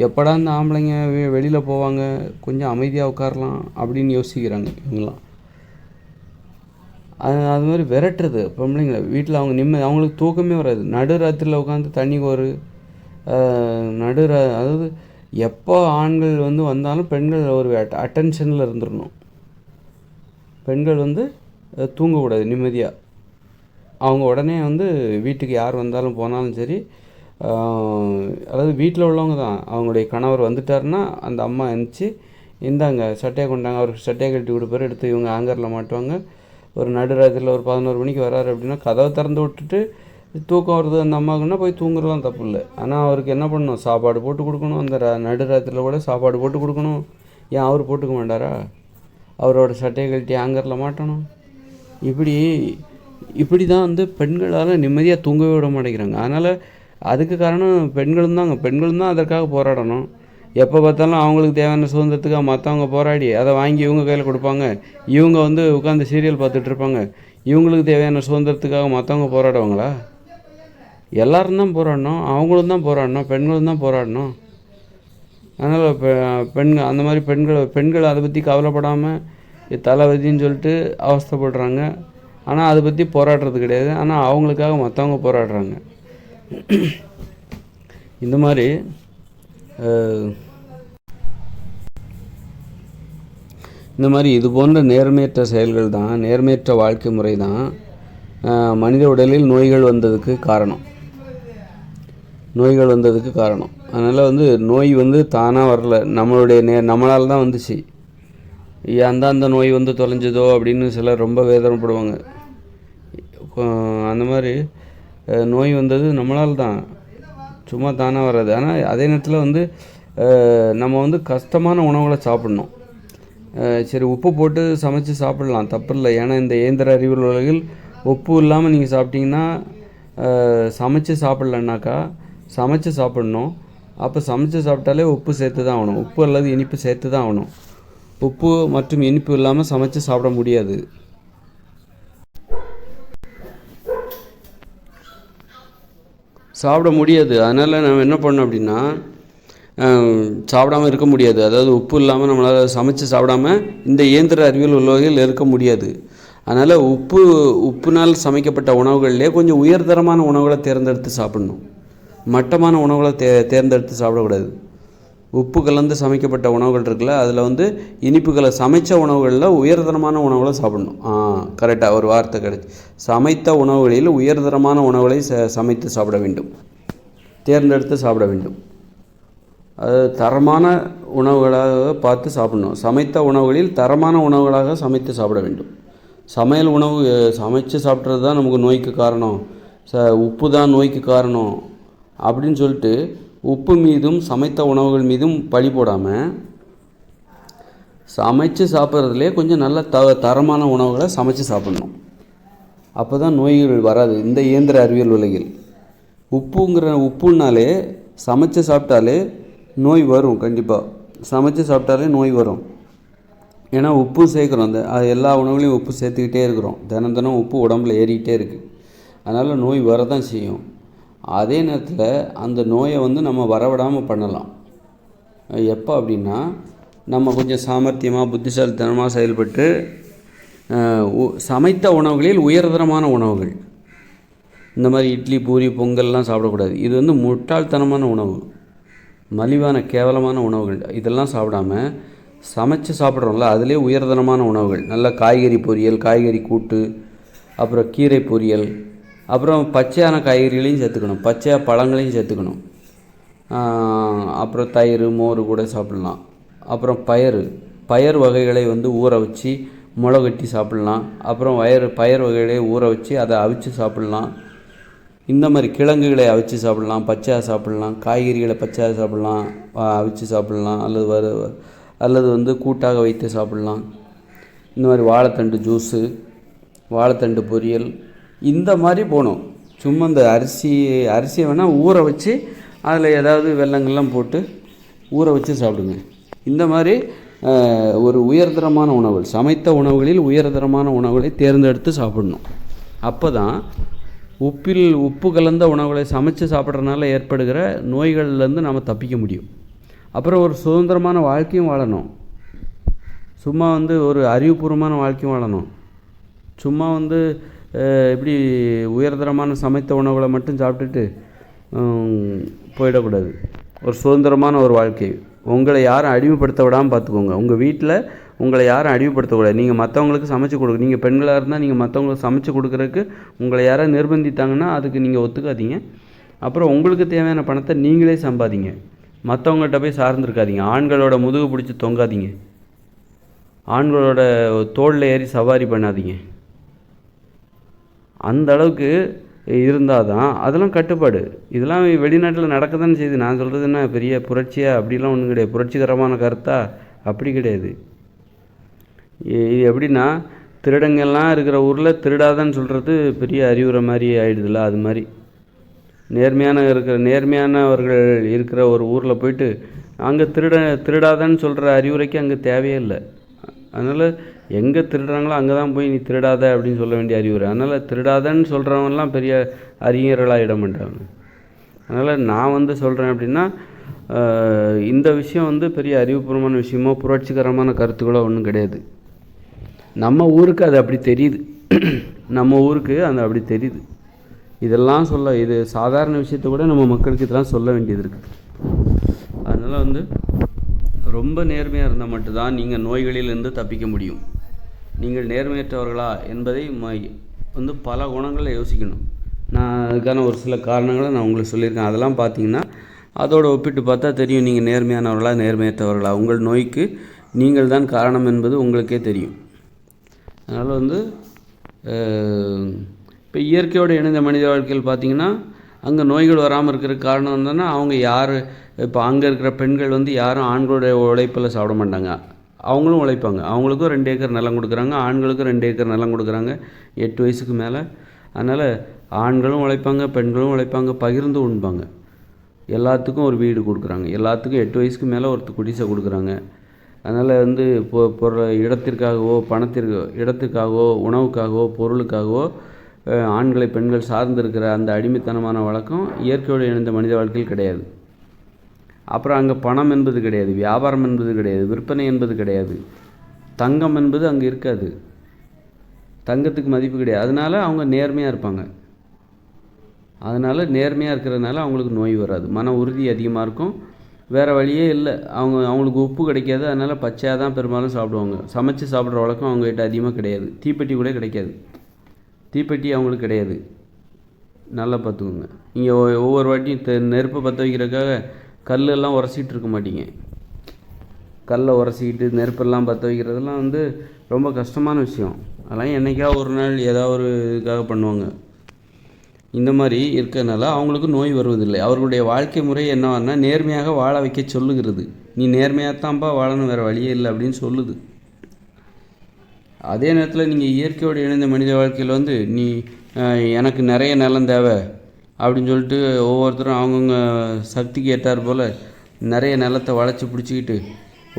எப்படா இந்த ஆம்பளைங்க வெளியில் போவாங்க, கொஞ்சம் அமைதியாக உட்காரலாம் அப்படின்னு யோசிக்கிறாங்க இவங்களாம். அது மாதிரி விரட்டுறது பொம்பளைங்களை வீட்டில். அவங்க அவங்களுக்கு தூக்கமே வராது. நடுராத்திரியில் உட்காந்து தண்ணி கோரு, அதாவது எப்போ ஆண்கள் வந்தாலும் பெண்கள் ஒரு அட்டென்ஷனில் இருந்துடணும். பெண்கள் தூங்கக்கூடாது நிம்மதியாக. அவங்க உடனே வீட்டுக்கு யார் வந்தாலும் போனாலும் சரி, அதாவது வீட்டில் உள்ளவங்க தான், அவங்களுடைய கணவர் வந்துட்டாருன்னா அந்த அம்மா எழுந்துச்சி, இந்தாங்க சட்டையை கொண்டாங்க, அவருக்கு சட்டையை கட்டி கொடுப்பாரு, எடுத்து இவங்க ஆங்கரில் மாட்டுவாங்க. ஒரு நடுராத்திரியில் ஒரு 11 மணிக்கு வராரு அப்படின்னா கதவை திறந்து விட்டுட்டு தூக்கம் வருது அந்த அம்மாவுக்குன்னா போய் தூங்குறலாம் தப்பு இல்லை. ஆனால் அவருக்கு என்ன பண்ணணும், சாப்பாடு போட்டு கொடுக்கணும். அந்த நடுராத்திரியில் கூட சாப்பாடு போட்டு கொடுக்கணும். ஏன் அவர் போட்டுக்க மாட்டாரா? அவரோட சட்டையை கழட்டி ஆங்கரில் மாட்டணும். இப்படி தான் பெண்களால் நிம்மதியாக தூங்கவே விட மாட்டேங்கிறாங்க. அதனால் அதுக்கு காரணம் பெண்களும் தான் அதற்காக போராடணும். எப்போ பார்த்தாலும் அவங்களுக்கு தேவையான சுதந்திரத்துக்காக மற்றவங்க போராடி அதை வாங்கி இவங்க கையில் கொடுப்பாங்க. இவங்க உட்காந்து சீரியல் பார்த்துட்ருப்பாங்க. இவங்களுக்கு தேவையான சுதந்திரத்துக்காக மற்றவங்க போராடுவாங்களா? எல்லோரும் தான் போராடணும், அவங்களும் தான் போராடணும், பெண்களும் தான் போராடணும். அதனால் பெண்கள் அந்த மாதிரி பெண்கள் அதை பற்றி கவலைப்படாமல் தலைவதின்னு சொல்லிட்டு அவஸ்தைப்படுறாங்க. ஆனால் அதை பற்றி போராடுறது கிடையாது. ஆனால் அவங்களுக்காக மற்றவங்க போராடுறாங்க. இந்த மாதிரி இது போன்ற நேர்மையற்ற செயல்கள் தான், நேர்மையற்ற வாழ்க்கை முறை தான் மனித உடலில் நோய்கள் வந்ததுக்கு காரணம். அதனால் நோய் தானாக வரல, நம்மளால் தான் வந்துச்சு. அந்த நோய் தொலைஞ்சதோ அப்படின்னு சிலர் ரொம்ப வேதனைப்படுவாங்க. அந்த மாதிரி நோய் வந்தது நம்மளால் தான், சும்மா தானாக வராது. ஆனால் அதே நேரத்தில் நம்ம கஷ்டமான உணவுகளை சாப்பிட்ணும். சரி, உப்பு போட்டு சமைச்சு சாப்பிட்லாம், தப்பு இல்லை. ஏன்னா இந்த இயந்திர அறிவியல் உலகில் உப்பு இல்லாமல் நீங்கள் சாப்பிட்டீங்கன்னா சமைச்சு சாப்பிட்லன்னாக்கா சமைச்சு சாப்பிட்ணும். அப்போ சமைச்சு சாப்பிட்டாலே உப்பு சேர்த்து தான் ஆகணும், உப்பு அல்லது இனிப்பு சேர்த்து தான் ஆகணும். உப்பு மற்றும் இனிப்பு இல்லாமல் சமைச்சு சாப்பிட முடியாது. அதனால் நம்ம என்ன பண்ணோம் அப்படின்னா, சாப்பிடாமல் இருக்க முடியாது. அதாவது உப்பு இல்லாமல் நம்மளால் சமைச்சு சாப்பிடாமல் இந்த இயந்திர அறிவியல் உலகில் இருக்க முடியாது. அதனால் உப்புனால் சமைக்கப்பட்ட உணவுகள்லேயே கொஞ்சம் உயர்தரமான உணவுகளை தேர்ந்தெடுத்து சாப்பிடணும். மட்டமான உணவுகளை தேர்ந்தெடுத்து சாப்பிடக்கூடாது. உப்பு கலந்து சமைக்கப்பட்ட உணவுகள் இருக்குல்ல, அதில் வந்து இனிப்புகளை சமைத்த உணவுகளில் உயர்தரமான உணவுகளை சாப்பிடணும். கரெக்டாக ஒரு வார்த்தை கிடைச்சி. சமைத்த உணவுகளில் உயர்தரமான உணவுகளை சமைத்து சாப்பிட வேண்டும், தேர்ந்தெடுத்து சாப்பிட வேண்டும். அது தரமான உணவுகளாக பார்த்து சாப்பிடணும். சமைத்த உணவுகளில் தரமான உணவுகளாக சமைத்து சாப்பிட வேண்டும். சமையல் உணவு சமைச்சு சாப்பிட்றது தான் நமக்கு நோய்க்கு காரணம், உப்பு தான் நோய்க்கு காரணம் அப்படின்னு சொல்லிட்டு உப்பு மீதும் சமைத்த உணவுகள் மீதும் பழி போடாமல் சமைச்சு சாப்பிட்றதுலே கொஞ்சம் நல்ல தரமான உணவுகளை சமைச்சு சாப்பிட்ணும். அப்போ தான் நோய்கள் வராது. இந்த இயந்திர அறிவியல் உலகில் உப்புன்னாலே சமைச்சு சாப்பிட்டாலே நோய் வரும். கண்டிப்பாக சமைச்சு சாப்பிட்டாலே நோய் வரும். ஏன்னா உப்பு சேர்க்குறோம், அது எல்லா உணவுலையும் உப்பு சேர்த்துக்கிட்டே இருக்கிறோம். தினம் தினம் உப்பு உடம்புல ஏறிக்கிட்டே இருக்குது. அதனால் நோய் வரதான் செய்யும். அதே நேரத்தில் அந்த நோயை வந்து நம்ம வரவிடாமல் பண்ணலாம். எப்போ அப்படின்னா, நம்ம கொஞ்சம் சாமர்த்தியமாக புத்திசாலித்தனமாக செயல்பட்டு சமைத்த உணவுகளில் உயர்தரமான உணவுகள், இந்த மாதிரி இட்லி பூரி பொங்கல்லாம் சாப்பிடக்கூடாது. இது வந்து முட்டாள்தனமான உணவு, மலிவான கேவலமான உணவுகள். இதெல்லாம் சாப்பிடாமல் சமைச்சு சாப்பிட்றோம்ல, அதிலே உயர்தரமான உணவுகள், நல்ல காய்கறி பொரியல், காய்கறி கூட்டு, அப்புறம் கீரை பொரியல், அப்புறம் பச்சையான காய்கறிகளையும் சேர்த்துக்கணும், பச்சையாக பழங்களையும் சேர்த்துக்கணும். அப்புறம் தயிர் மோர் கூட சாப்பிட்லாம். அப்புறம் பயறு வகைகளை வந்து ஊற வச்சு முளைகட்டி சாப்பிட்லாம். அப்புறம் பயறு வகைகளை ஊற வச்சு அதை அவிச்சு சாப்பிட்லாம். இந்த மாதிரி கிழங்குகளை அவிச்சு சாப்பிட்லாம், பச்சையாக சாப்பிட்லாம். காய்கறிகளை பச்சையாக சாப்பிட்லாம், அவிச்சு சாப்பிட்லாம், அல்லது வந்து கூட்டாக வைத்து சாப்பிட்லாம். இந்த மாதிரி வாழைத்தண்டு ஜூஸு, வாழைத்தண்டு பொரியல், இந்த மாதிரி போகணும். சும்மா இந்த அரிசியை வேணால் ஊற வச்சு அதில் ஏதாவது வெல்லங்கள்லாம் போட்டு ஊற வச்சு சாப்பிடுங்க. இந்த மாதிரி ஒரு உயர்தரமான உணவுகள், சமைத்த உணவுகளில் உயர்தரமான உணவுகளை தேர்ந்தெடுத்து சாப்பிடணும். அப்போ தான் உப்பு கலந்த உணவுகளை சமைச்சு சாப்பிட்றதுனால ஏற்படுகிற நோய்கள்லேருந்து நம்ம தப்பிக்க முடியும். அப்புறம் ஒரு சுதந்திரமான வாழ்க்கையும் வாழணும். சும்மா வந்து ஒரு அறிவுபூர்வமான வாழ்க்கையும் வாழணும். சும்மா வந்து இப்படி உயர்தரமான சமைத்த உணவுகளை மட்டும் சாப்பிட்டுட்டு போயிடக்கூடாது. ஒரு சுதந்திரமான ஒரு வாழ்க்கை. உங்களை யாரும் அடிமைப்படுத்த விடாமல் பார்த்துக்கோங்க. உங்கள் வீட்டில் உங்களை யாரும் அடிமைப்படுத்தக்கூடாது. நீங்கள் மற்றவங்களுக்கு சமைச்சு கொடுக்க, நீங்கள் பெண்களாக இருந்தால் நீங்கள் மற்றவங்களுக்கு சமைச்சு கொடுக்குறதுக்கு உங்களை யாராவது நிர்பந்தித்தாங்கன்னா அதுக்கு நீங்கள் ஒத்துக்காதீங்க. அப்புறம் உங்களுக்கு தேவையான பணத்தை நீங்களே சம்பாதிங்க. மற்றவங்கள்ட்ட போய் சார்ந்திருக்காதீங்க. ஆண்களோட முதுகு பிடிச்சி தொங்காதீங்க. ஆண்களோட தோளில் ஏறி சவாரி பண்ணாதீங்க. அந்த அளவுக்கு இருந்தால் தான் அதெல்லாம் கட்டுப்பாடு. இதெல்லாம் வெளிநாட்டில் நடக்க தானே செய்யுது. நான் சொல்கிறது என்ன பெரிய புரட்சியாக அப்படிலாம் ஒன்றும் கிடையாது. புரட்சிகரமான கருத்தா அப்படி கிடையாது. இது எப்படின்னா, திருடங்கள்லாம் இருக்கிற ஊரில் திருடாதன்னு சொல்கிறது பெரிய அறிவுரை மாதிரி ஆகிடுதுல்ல. அது மாதிரி நேர்மையானவர்கள் இருக்கிற ஒரு ஊரில் போயிட்டு அங்கே திருடாதன்னு சொல்கிற அறிவுரைக்கு அங்கே தேவையே இல்லை. அதனால் எங்கே திருடுறாங்களோ அங்கே தான் போய் நீ திருடாத அப்படின்னு சொல்ல வேண்டிய அறிவுரை. அதனால் திருடாதன்னு சொல்கிறவங்கலாம் பெரிய அறிஞர்களாக மாட்டாங்க. அதனால் நான் வந்து சொல்கிறேன் அப்படின்னா, இந்த விஷயம் வந்து பெரிய அறிவுபூர்வமான விஷயமோ புரட்சிகரமான கருத்துக்களோ ஒன்றும் கிடையாது. நம்ம ஊருக்கு அது அப்படி தெரியுது. நம்ம ஊருக்கு அது அப்படி தெரியுது. இதெல்லாம் இது சாதாரண விஷயத்த கூட நம்ம மக்களுக்கு இதெல்லாம் சொல்ல வேண்டியது இருக்குது. அதனால் வந்து ரொம்ப நேர்மையாக இருந்தால் மட்டும்தான் நீங்கள் நோய்களிலிருந்து தப்பிக்க முடியும். நீங்கள் நேர்மையற்றவர்களா என்பதை வந்து பல குணங்களில் யோசிக்கணும். நான் அதுக்கான ஒரு சில காரணங்களை நான் உங்களுக்கு சொல்லியிருக்கேன். அதெல்லாம் பார்த்தீங்கன்னா அதோடு ஒப்பிட்டு பார்த்தா தெரியும் நீங்கள் நேர்மையானவர்களா நேர்மையற்றவர்களா. உங்கள் நோய்க்கு நீங்கள் தான் காரணம் என்பது உங்களுக்கே தெரியும். அதனால் வந்து இப்போ இயற்கையோடு இணைந்த மனித வாழ்க்கையில் பார்த்திங்கன்னா அங்கே நோய்கள் வராமல் இருக்கிற காரணம் என்னன்னா, அவங்க இப்போ அங்கே இருக்கிற பெண்கள் வந்து யாரும் ஆண்களுடைய உழைப்பில் சாப்பிட மாட்டாங்க. அவங்களும் உழைப்பாங்க. அவங்களுக்கும் 2 ஏக்கர் நிலம் கொடுக்குறாங்க, ஆண்களுக்கும் 2 ஏக்கர் நிலம் கொடுக்குறாங்க 8 வயசுக்கு மேலே. அதனால் ஆண்களும் உழைப்பாங்க, பெண்களும் உழைப்பாங்க, பகிர்ந்து உண்பாங்க. எல்லாத்துக்கும் ஒரு வீடு கொடுக்குறாங்க, எல்லாத்துக்கும் 8 வயசுக்கு மேலே ஒரு குடிசை கொடுக்குறாங்க. அதனால் வந்து இடத்திற்காகவோ இடத்துக்காகவோ உணவுக்காகவோ பொருளுக்காகவோ ஆண்களை பெண்கள் சார்ந்திருக்கிற அந்த அடிமைத்தனமான வழக்கம் இயற்கையோடு இணைந்த மனித வாழ்க்கையில் கிடையாது. அப்புறம் அங்கே பணம் என்பது கிடையாது, வியாபாரம் என்பது கிடையாது, விற்பனை என்பது கிடையாது, தங்கம் என்பது அங்கே இருக்காது, தங்கத்துக்கு மதிப்பு கிடையாது. அதனால் அவங்க நேர்மையாக இருப்பாங்க. அதனால் நேர்மையாக இருக்கிறதுனால அவங்களுக்கு நோய் வராது, மன உறுதி அதிகமாக இருக்கும், வேறு வழியே இல்லை. அவங்களுக்கு உப்பு கிடைக்காது, அதனால் பச்சையாக தான் பெரும்பாலும் சாப்பிடுவாங்க. சமைச்சு சாப்பிட்ற வழக்கம் அவங்ககிட்ட அதிகமாக கிடையாது. தீப்பெட்டி கூட கிடைக்காது. தீப்பெட்டி அவங்களுக்கு கிடையாது. நல்லா பார்த்துக்கோங்க. நீங்கள் ஒவ்வொரு வாட்டியும் நெருப்பை பற்ற வைக்கிறதுக்காக கல்லெல்லாம் உரசிக்கிட்டு இருக்க மாட்டீங்க. கல்லை உரசிக்கிட்டு நெருப்பெல்லாம் பற்ற வைக்கிறதெல்லாம் வந்து ரொம்ப கஷ்டமான விஷயம். அதெல்லாம் என்றைக்காவது ஒரு நாள் ஏதாவது ஒரு இதுக்காக பண்ணுவாங்க. இந்த மாதிரி இருக்கிறதுனால அவங்களுக்கு நோய் வருவதில்லை. அவர்களுடைய வாழ்க்கை முறை என்னவான்னா நேர்மையாக வாழ வைக்க சொல்லுகிறது. நீ நேர்மையாகத்தான்ப்பா வாழணும், வேறு வழியே இல்லை அப்படின்னு சொல்லுது. அதே நேரத்தில் நீங்கள் இயற்கையோடு இணைந்த மனித வாழ்க்கையில் வந்து நீ எனக்கு நிறைய நிலம் தேவை அப்படின்னு சொல்லிட்டு ஒவ்வொருத்தரும் அவங்கவுங்க சக்திக்கு ஏற்றார் போல் நிறைய நிலத்தை வளைச்சி பிடிச்சிக்கிட்டு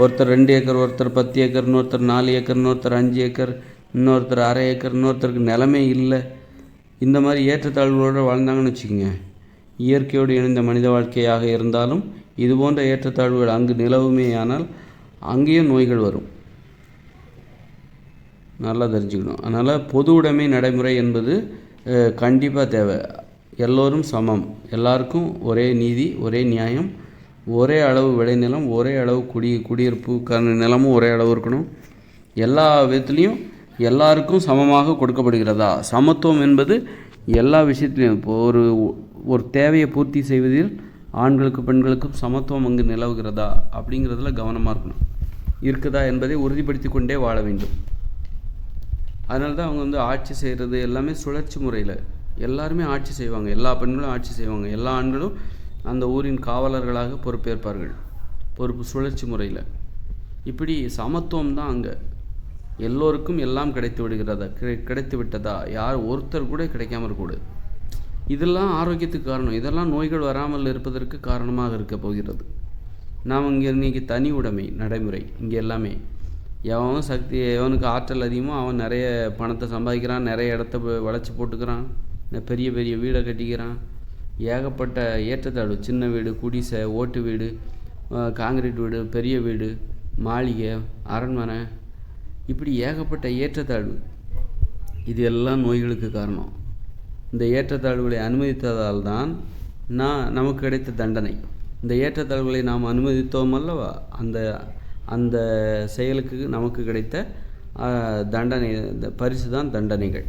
ஒருத்தர் 2 ஏக்கர், ஒருத்தர் 10 ஏக்கர், இன்னொருத்தர் 4 ஏக்கர், இன்னொருத்தர் 5 ஏக்கர், இன்னொருத்தர் அரை ஏக்கர், இன்னொருத்தருக்கு நிலமே இல்லை, இந்த மாதிரி ஏற்றத்தாழ்வுகளோடு வாழ்ந்தாங்கன்னு வச்சுக்கோங்க. இயற்கையோடு இணைந்த மனித வாழ்க்கையாக இருந்தாலும் இது போன்ற ஏற்றத்தாழ்வுகள் அங்கு நிலவுமே. ஆனால் அங்கேயும் நோய்கள் வரும். நல்லா தெரிஞ்சுக்கணும். அதனால் பொது உடைமை நடைமுறை என்பது கண்டிப்பாக தேவை. எல்லோரும் சமம், எல்லாருக்கும் ஒரே நீதி, ஒரே நியாயம், ஒரே அளவு விளைநிலம், ஒரே அளவு குடியிருப்பு நிலமும் ஒரே அளவு இருக்கணும். எல்லா விதத்துலேயும் எல்லாருக்கும் சமமாக கொடுக்கப்படுகிறதா? சமத்துவம் என்பது எல்லா விஷயத்துலையும். இப்போது ஒரு தேவையை பூர்த்தி செய்வதில் ஆண்களுக்கும் பெண்களுக்கும் சமத்துவம் அங்கு நிலவுகிறதா அப்படிங்கிறதுல கவனமாக இருக்கணும். இருக்குதா என்பதை உறுதிப்படுத்தி கொண்டே வாழ வேண்டும். அதனால தான் அவங்க வந்து ஆட்சி செய்கிறது எல்லாமே சுழற்சி முறையில். எல்லாருமே ஆட்சி செய்வாங்க, எல்லா பெண்களும் ஆட்சி செய்வாங்க, எல்லா ஆண்களும் அந்த ஊரின் காவலர்களாக பொறுப்பேற்பார்கள், சுழற்சி முறையில். இப்படி சமத்துவம் தான் அங்கே. எல்லோருக்கும் எல்லாம் கிடைத்து விட்டதா? யார் ஒருத்தர் கூட கிடைக்காம இருக்கக்கூடாது. இதெல்லாம் ஆரோக்கியத்துக்கு காரணம். இதெல்லாம் நோய்கள் வராமல் இருப்பதற்கு காரணமாக இருக்க போகிறது. நாம் இங்கே இன்றைக்கி தனி உடைமை நடைமுறை. இங்கே எல்லாமே எவனுக்கு ஆற்றல் அதிகமோ அவன் நிறைய பணத்தை சம்பாதிக்கிறான், நிறைய இடத்த வளைச்சி போட்டுக்கிறான், பெரிய பெரிய வீடை கட்டிக்கிறான். ஏகப்பட்ட ஏற்றத்தாழ்வு. சின்ன வீடு, குடிசை, ஓட்டு வீடு, காங்கிரீட் வீடு, பெரிய வீடு, மாளிகை, அரண்மனை, இப்படி ஏகப்பட்ட ஏற்றத்தாழ்வு. இது எல்லாம் நோய்களுக்கு காரணம். இந்த ஏற்றத்தாழ்வுகளை அனுமதித்ததால் தான் நமக்கு கிடைத்த தண்டனை. இந்த ஏற்றத்தாழ்வுகளை நாம் அனுமதித்தோம் அல்லவா, அந்த செயலுக்கு நமக்கு கிடைத்த தண்டனை, பரிசு தான் தண்டனைகள்.